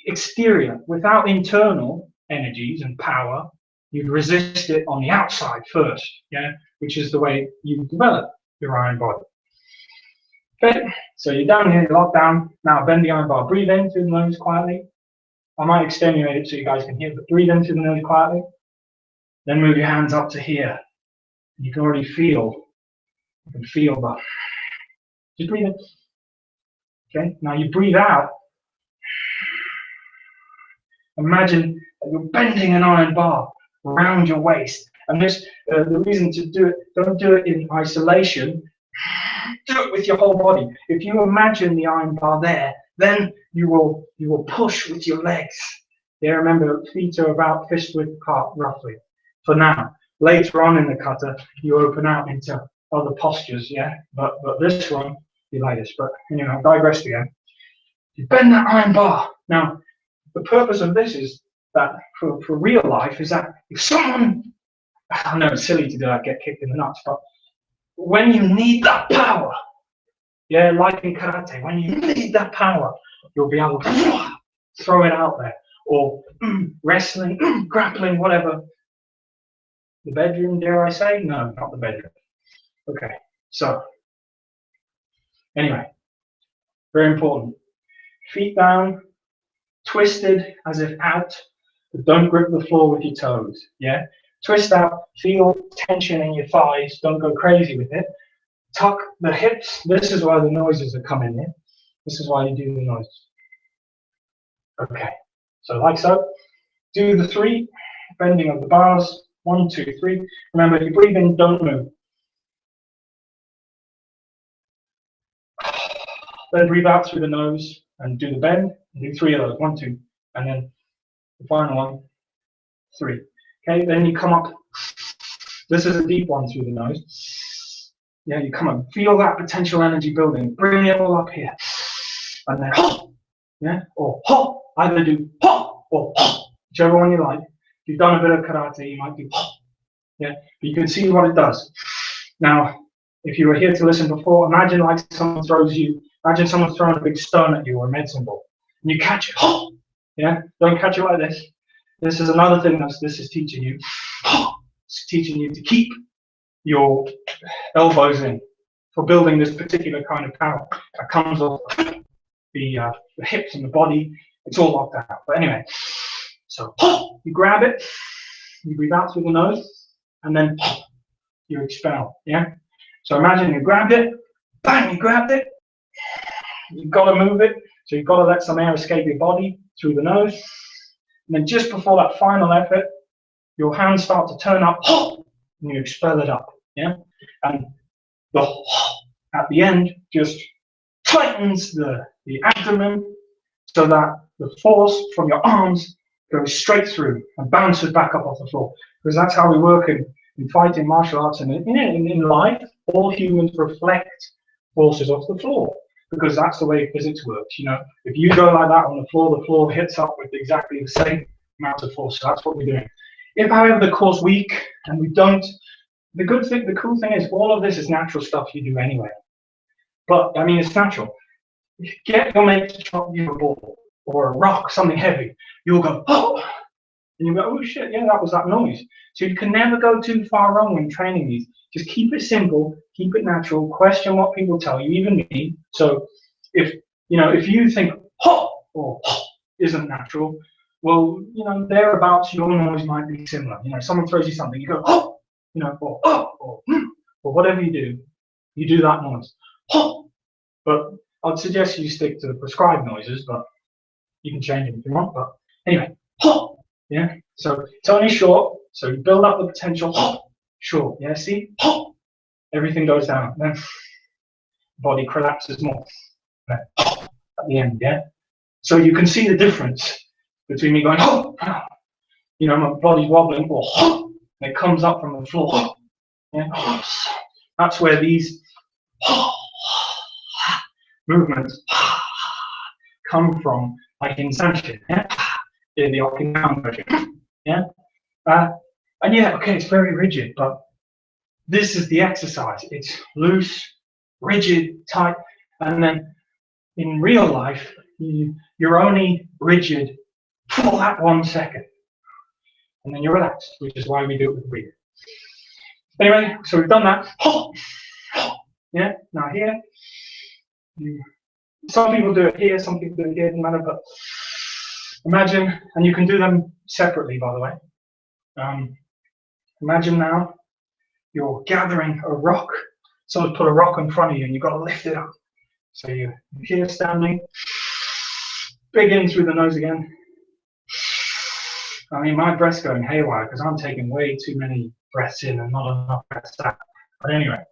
Exterior, without internal energies and power, you'd resist it on the outside first. Yeah, which is the way you develop your iron body. Okay, so you're down here, you're locked down. Now bend the iron bar. Breathe in through the nose quietly. I might extenuate it so you guys can hear, but breathe in through the nose quietly. Then move your hands up to here. You can already feel, that. Just breathe in. Okay, now you breathe out. Imagine that you're bending an iron bar around your waist. And this, the reason to do it, don't do it in isolation. Do it with your whole body. If you imagine the iron bar there, then you will push with your legs. Yeah, remember, feet are about fist width apart, roughly. For now, later on in the kata, you open out into other postures. Yeah, but this one, you like this. But anyway, I digressed again. You bend that iron bar. Now, the purpose of this is that for real life is that if someone, I know it's silly to do that, get kicked in the nuts, but when you need that power, yeah, like in karate, when you need that power, you'll be able to throw it out there. Or wrestling, grappling, whatever. The bedroom, dare I say? No, not the bedroom. Okay, so anyway, very important. Feet down, twisted as if out, but don't grip the floor with your toes. Yeah, twist out, feel tension in your thighs, don't go crazy with it. Tuck the hips. This is why the noises are coming in. This is why you do the noise. Okay, so like so. Do the 3, bending of the bars. 1, 2, 3. Remember, if you breathe in, don't move. Then breathe out through the nose and do the bend. Do 3 of those. 1, 2, and then the final one, 3. Okay, then you come up. This is a deep one through the nose. Yeah, you come up. Feel that potential energy building. Bring it all up here, and then yeah, or either do or whichever one you like. If you've done a bit of karate, you might do yeah, but you can see what it does. Now, if you were here to listen before, imagine like someone throws you, imagine someone's throwing a big stone at you or a medicine ball, and you catch it. Yeah, don't catch it like this. This is another thing that this is teaching you. It's teaching you to keep your elbows in for building this particular kind of power that comes off the hips and the body. It's all locked out. But anyway, so you grab it, you breathe out through the nose, and then you expel. Yeah. So imagine you grabbed it, bang, you grabbed it. You've got to move it, so you've got to let some air escape your body through the nose. And then just before that final effort, your hands start to turn up, and you expel it up. Yeah. And the at the end just tightens the abdomen so that the force from your arms goes straight through and bounces back up off the floor. Because that's how we work in fighting, martial arts, and in life. All humans reflect forces off the floor because that's the way physics works. You know, if you go like that on the floor hits up with exactly the same amount of force. So that's what we're doing. If, however, the core's weak and we don't, the cool thing is all of this is natural stuff you do anyway. But I mean, it's natural. If you get your mate to drop you a ball or a rock, something heavy, you'll go, and you go, oh shit, yeah, that was that noise. So you can never go too far wrong when training these. Just keep it simple, keep it natural, question what people tell you, even me. So if you think or isn't natural, well, thereabouts your noise might be similar. Someone throws you something, you go, or whatever you do that noise. But I'd suggest you stick to the prescribed noises, but you can change them if you want. But anyway, yeah. So it's only short. So you build up the potential, sure, yeah, see? Everything goes down. Then body collapses more at the end, yeah? So you can see the difference between me going, you know, my body's wobbling, or and it comes up from the floor. Yeah? That's where these movements come from, like in Sanchin, yeah? In the Okinawan version. Yeah? And yeah, okay, it's very rigid, but this is the exercise. It's loose, rigid, tight, and then in real life, you're only rigid for that 1 second. And then you're relaxed, which is why we do it with breathing. Anyway, so we've done that. Yeah, now here, some people do it here, some people do it here, doesn't matter, but imagine, and you can do them separately, by the way. Imagine now you're gathering a rock. Someone's put a rock in front of you and you've got to lift it up. So you're here standing, big in through the nose again. I mean, my breath's going haywire because I'm taking way too many breaths in and not enough breaths out. But anyway,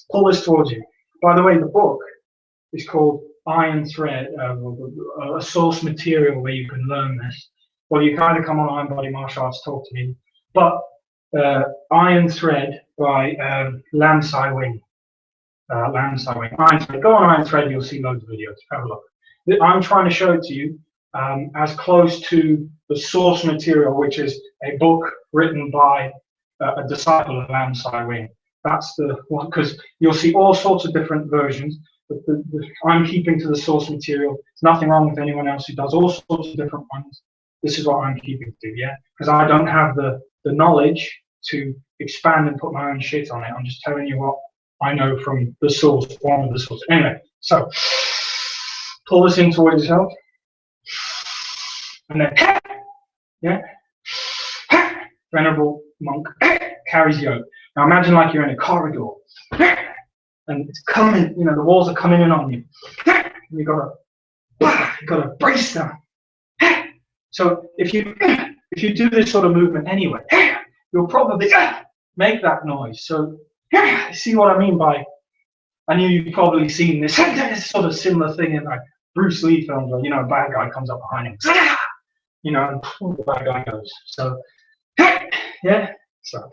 pull this towards you. By the way, the book is called Iron Thread, a source material where you can learn this. Well, you can either come on Iron Body Martial Arts, talk to me, but Iron Thread by Lam Sai Wing. Iron Thread. Go on Iron Thread, you'll see loads of videos. Have a look. I'm trying to show it to you as close to the source material, which is a book written by a disciple of Lam Sai Wing. That's the one, because you'll see all sorts of different versions. But I'm keeping to the source material. There's nothing wrong with anyone else who does all sorts of different ones. This is what I'm keeping to, yeah? Because I don't have the knowledge to expand and put my own shit on it. I'm just telling you what I know from the source, one of the sources. Anyway, so pull this in towards yourself. And then, yeah, Venerable monk carries yoke. Now imagine like you're in a corridor and it's coming, you know, the walls are coming in on you. And you gotta brace them. So if you do this sort of movement anyway, you'll probably make that noise. So see what I mean by, I knew you've probably seen this sort of similar thing in like Bruce Lee films where, you know, a bad guy comes up behind him, you know, and the bad guy goes. So yeah, so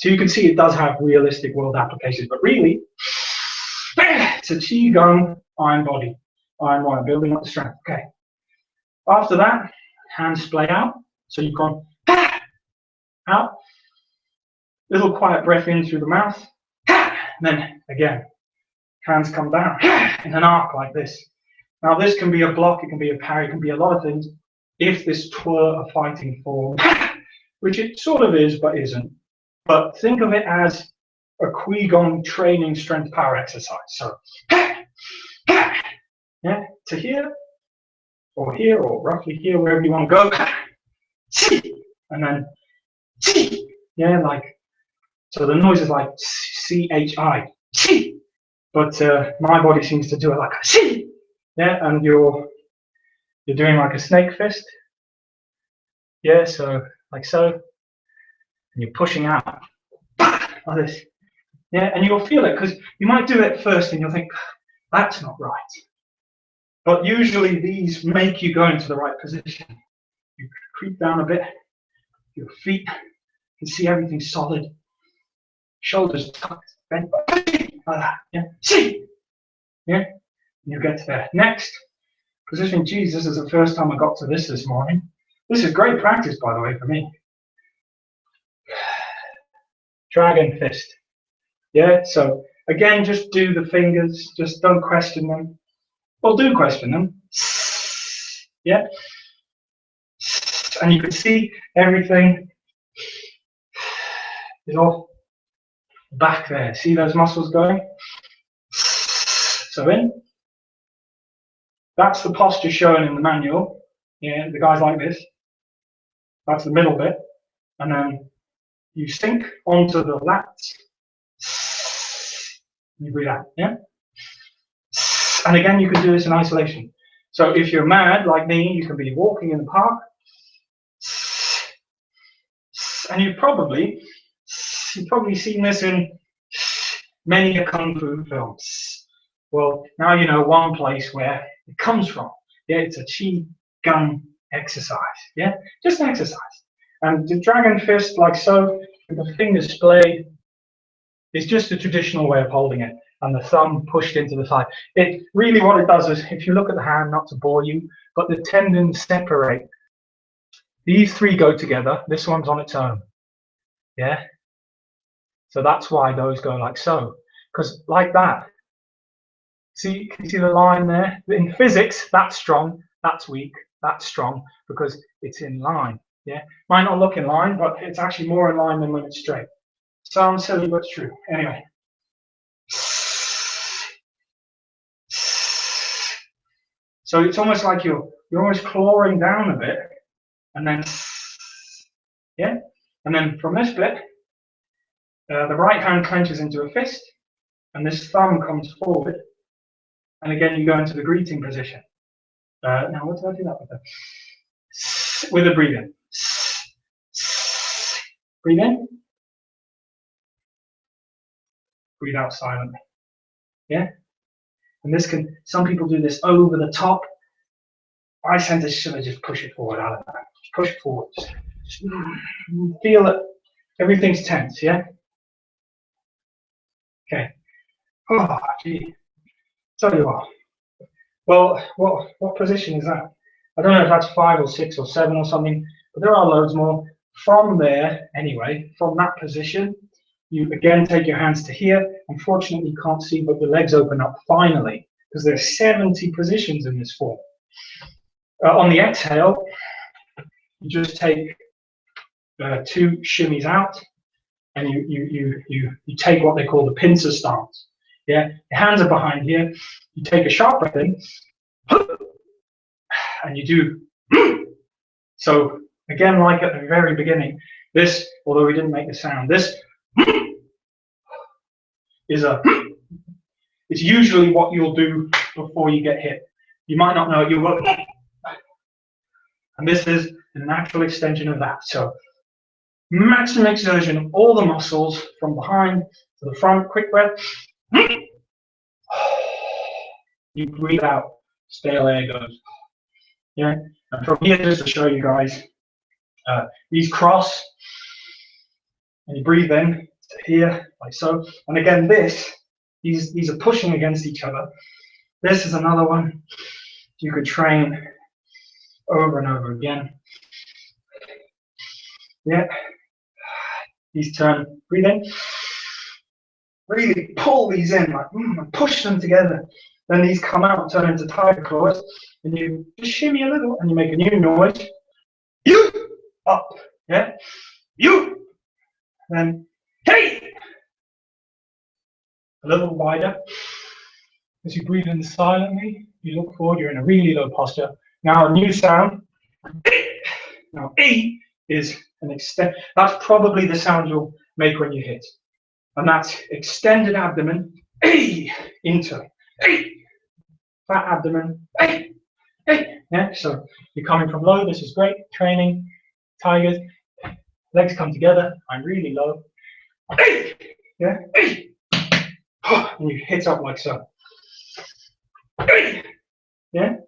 you can see it does have realistic world applications, but really it's a Qi Gong iron body, iron wire, building up the strength. Okay. After that, hands splay out. So you've gone out, little quiet breath in through the mouth, and then again, hands come down in an arc like this. Now this can be a block, it can be a parry, it can be a lot of things if this were a fighting form, which it sort of is but isn't. But think of it as a Qigong training strength power exercise. So yeah, to here, or roughly here, wherever you want to go, and then yeah, like, so the noise is like C-H-I, but my body seems to do it like a yeah, and you're doing like a snake fist, yeah, so like so, and you're pushing out like this, yeah, and you'll feel it because you might do it first and you'll think that's not right, but usually these make you go into the right position. You creep down a bit, your feet, you can see everything solid, shoulders tucked, bent like that, yeah, yeah, and you get to there. Next, position Jesus is the first time I got to this morning. This is great practice, by the way, for me. Dragon fist. Yeah, so again, just do the fingers, just don't question them. Well, do question them. Yeah. And you can see everything is all back there. See those muscles going? So in. That's the posture shown in the manual. Yeah, the guy's like this. That's the middle bit. And then you sink onto the lats. You breathe out, yeah? And again, you can do this in isolation. So if you're mad like me, you can be walking in the park. and you've probably seen this in many a kung fu films. Well, now you know one place where it comes from. Yeah, it's a qi gun exercise. Yeah, just an exercise. And the dragon fist, like so, with the fingers splayed, is just a traditional way of holding it, and the thumb pushed into the thigh. It really, what it does is, if you look at the hand, not to bore you, but the tendons separate. These three go together. This one's on its own. Yeah. So that's why those go like so, because like that. See, can you see the line there? In physics, that's strong, that's weak, that's strong, because it's in line. Yeah, might not look in line, but it's actually more in line than when it's straight. Sounds silly, but it's true. Anyway. So it's almost like you're almost clawing down a bit, and then, yeah, and then from this bit, the right hand clenches into a fist, and this thumb comes forward, and again you go into the greeting position. Now, what do I do that with? With a breathe in. Breathe in. Breathe out silently. Yeah? And this can, some people do this over the top. I tend to sort of just push it forward out of that. Just push it forward. Just feel that everything's tense, yeah? Okay. Oh, gee. Tell you what. Well, what position is that? I don't know if that's 5 or 6 or 7 or something, but there are loads more. From there, anyway, from that position, you again take your hands to here. Unfortunately, you can't see, but your legs open up finally, because there's 70 positions in this form. On the exhale, you just take 2 shimmies out, and you take what they call the pincer stance. Yeah, your hands are behind here. You take a sharp breath in, and you do. So again, like at the very beginning, this, although we didn't make the sound, this is it's usually what you'll do before you get hit. You might not know it, you'll go, and this is a natural extension of that. So maximum exertion of all the muscles from behind to the front. Quick breath. You breathe out, stale air goes. Yeah, and from here, just to show you guys, these cross, and you breathe in to here, like so. And again, these are pushing against each other. This is another one you could train over and over again. Yeah, these turn, breathe in. Really pull these in, like push them together. Then these come out, turn into tiger claws, and you just shimmy a little, and you make a new noise. You up, yeah. You, then hey, a little wider. As you breathe in silently, you look forward. You're in a really low posture. Now a new sound. Now E is an extend. That's probably the sound you'll make when you hit, and that's extended abdomen. E into E. Flat abdomen, hey, hey, yeah, so you're coming from low, this is great, training, tigers, legs come together, I'm really low, hey, yeah, hey, and you hit up like so, hey, yeah,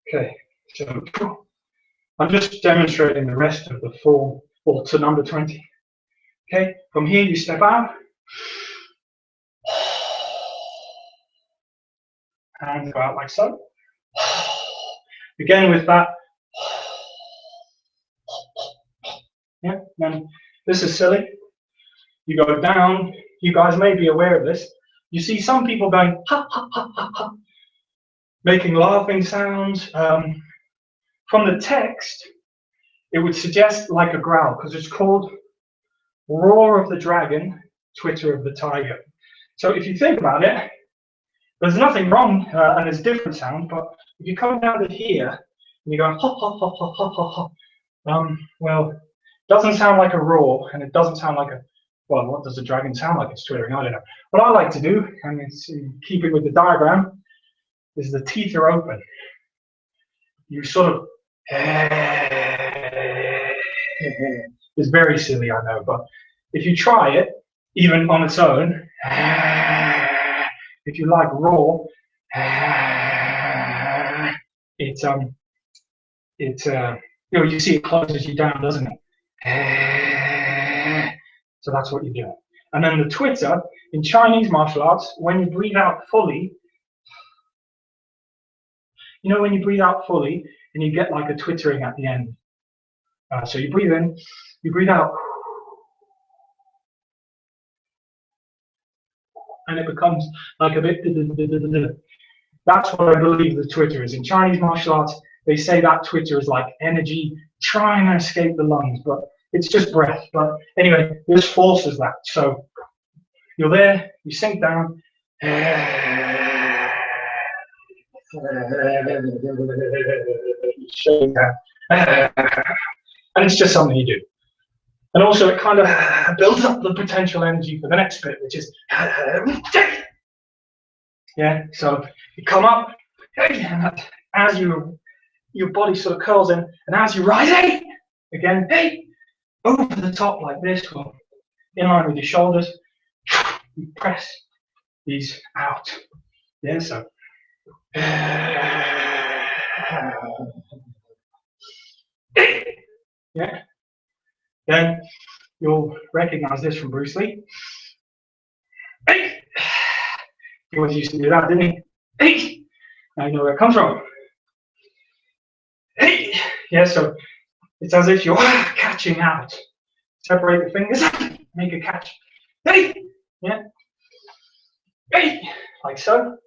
okay, so I'm just demonstrating the rest of the form, or to number 20, okay, from here you step out, hands go out like so. Again with that. Yeah, then this is silly. You go down. You guys may be aware of this. You see some people going ha ha ha ha ha, making laughing sounds. From the text, it would suggest like a growl because it's called roar of the dragon, twitter of the tiger. So if you think about it, there's nothing wrong, and there's different sounds, but if you come down to here and you go ha ha ha ha ha ha ha, well, it doesn't sound like a roar, and it doesn't sound like a, well, what does a dragon sound like? It's twittering, I don't know. What I like to do, and it's in keeping with the diagram, is the teeth are open. You sort of, It's very silly, I know, but if you try it, even on its own, if you like raw, you see it closes you down, doesn't it? So that's what you do. And then the twitter in Chinese martial arts, when you breathe out fully, you know when you breathe out fully and you get like a twittering at the end. So you breathe in, you breathe out, and it becomes like a bit. That's what I believe the twitter is. In Chinese martial arts, they say that twitter is like energy trying to escape the lungs, but it's just breath. But anyway, this forces that. So you're there, you sink down, and it's just something you do. And also it kind of builds up the potential energy for the next bit, which is yeah. So you come up, and as your body sort of curls in, and as you rise, again, over the top like this, well, in line with your shoulders, you press these out. Yeah, so yeah. Then you'll recognize this from Bruce Lee. He always used to do that, didn't he? Now you know where it comes from. Yeah, so it's as if you're catching out. Separate the fingers, make a catch. Yeah. Like so.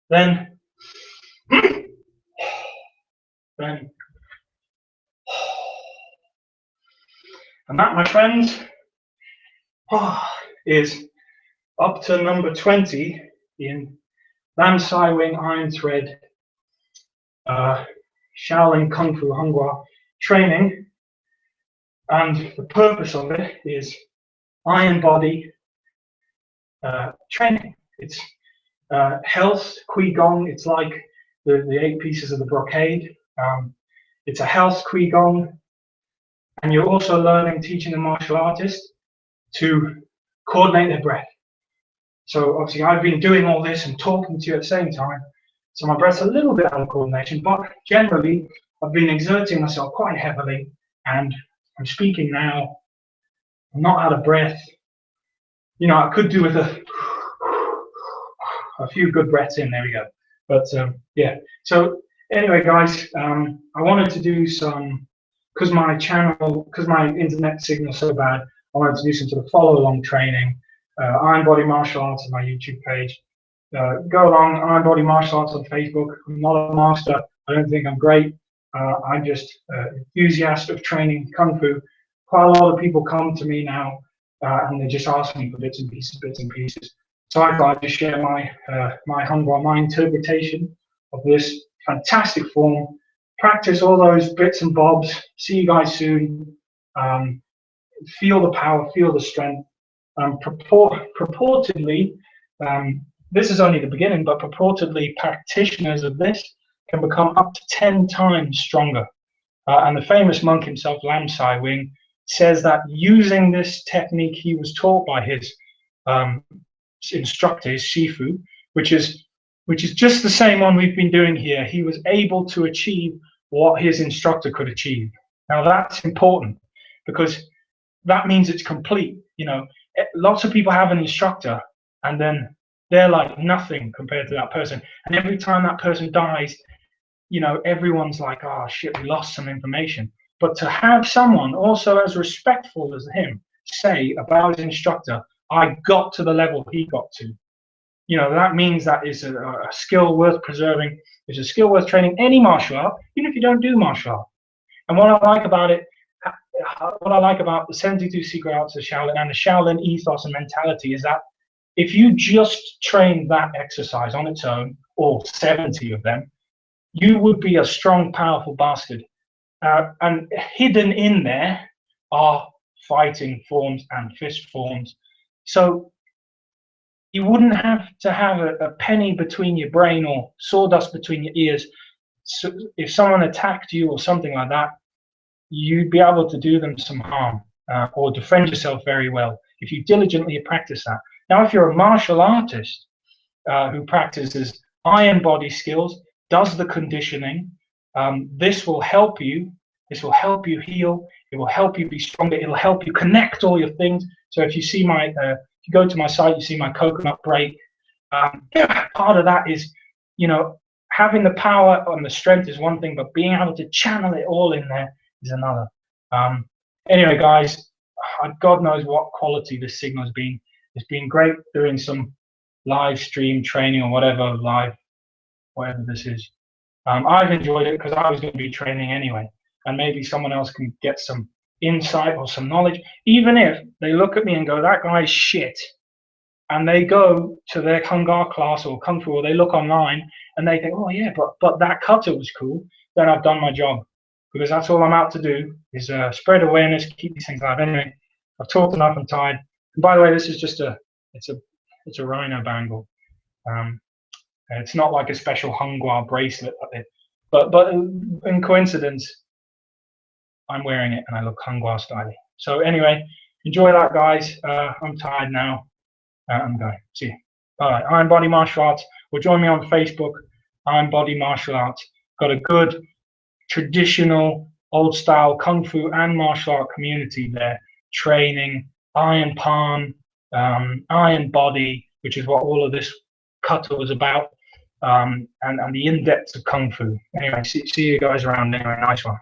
Then and that, my friends, is up to number 20 in Lam Sai Wing Iron Thread Shaolin Kung Fu Hungwa training. And the purpose of it is iron body training. It's health, Kui Gong. It's like the 8 pieces of the brocade. It's a health Kui Gong. And you're also learning, teaching a martial artist to coordinate their breath. So obviously I've been doing all this and talking to you at the same time. So my breath's a little bit out of coordination, but generally I've been exerting myself quite heavily, and I'm speaking now. I'm not out of breath. You know, I could do with a few good breaths in. There we go. But yeah. So anyway, guys, I wanted to do some, because my internet signal's so bad, I wanted to do some sort of follow-along training. Iron Body Martial Arts on my YouTube page. Go along, Iron Body Martial Arts on Facebook. I'm not a master. I don't think I'm great. I'm just an enthusiast of training Kung Fu. Quite a lot of people come to me now and they just ask me for bits and pieces. So I thought I'd just share my Hungwa, my interpretation of this fantastic form. Practice all those bits and bobs. See you guys soon. Feel the power, feel the strength. Purportedly, this is only the beginning, but purportedly practitioners of this can become up to 10 times stronger. And the famous monk himself, Lam Sai Wing, says that using this technique he was taught by his instructor, his Shifu, which is just the same one we've been doing here, he was able to achieve what his instructor could achieve. Now that's important, because that means it's complete. You know, lots of people have an instructor and then they're like nothing compared to that person. And every time that person dies, you know, everyone's like, oh shit, we lost some information. But to have someone also as respectful as him say about his instructor, I got to the level he got to, you know, that means that is a skill worth preserving. It's a skill worth training any martial art, even if you don't do martial art. And what I like about it, what I like about the 72 secret arts of Shaolin and the Shaolin ethos and mentality is that if you just train that exercise on its own, or 70 of them, you would be a strong, powerful bastard. And hidden in there are fighting forms and fist forms. So you wouldn't have to have a penny between your brain or sawdust between your ears. So if someone attacked you or something like that, you'd be able to do them some harm. or defend yourself very well if you diligently practice that. Now, if you're a martial artist who practices iron body skills, does the conditioning, this will help you. This will help you heal. It will help you be stronger. It'll help you connect all your things. So if you see my, if you go to my site, you see my coconut break. Part of that is, you know, having the power and the strength is one thing, but being able to channel it all in there is another. Anyway, guys, God knows what quality this signal has been. It's been great doing some live stream training or whatever, whatever this is. I've enjoyed it because I was going to be training anyway, and maybe someone else can get some insight or some knowledge, even if they look at me and go, that guy's shit, and they go to their Kung class or Kung Fu, or they look online and they think, oh yeah, but that kata was cool, then I've done my job, because that's all I'm out to do, is spread awareness, keep these things alive. Anyway, I've talked enough, I'm tired. And by the way, this is just it's a rhino bangle. It's not like a special Hungwa bracelet, but in coincidence, I'm wearing it and I look Hungwa style. So anyway, enjoy that, guys. I'm tired now. I'm going. See you. Bye. Iron Body Martial Arts. Or join me on Facebook, Iron Body Martial Arts. Got a good traditional, old style Kung Fu and martial art community there. Training, iron palm, iron body, which is what all of this kata was about, and the in-depth of Kung Fu. Anyway, see you guys around. Anyway, nice one.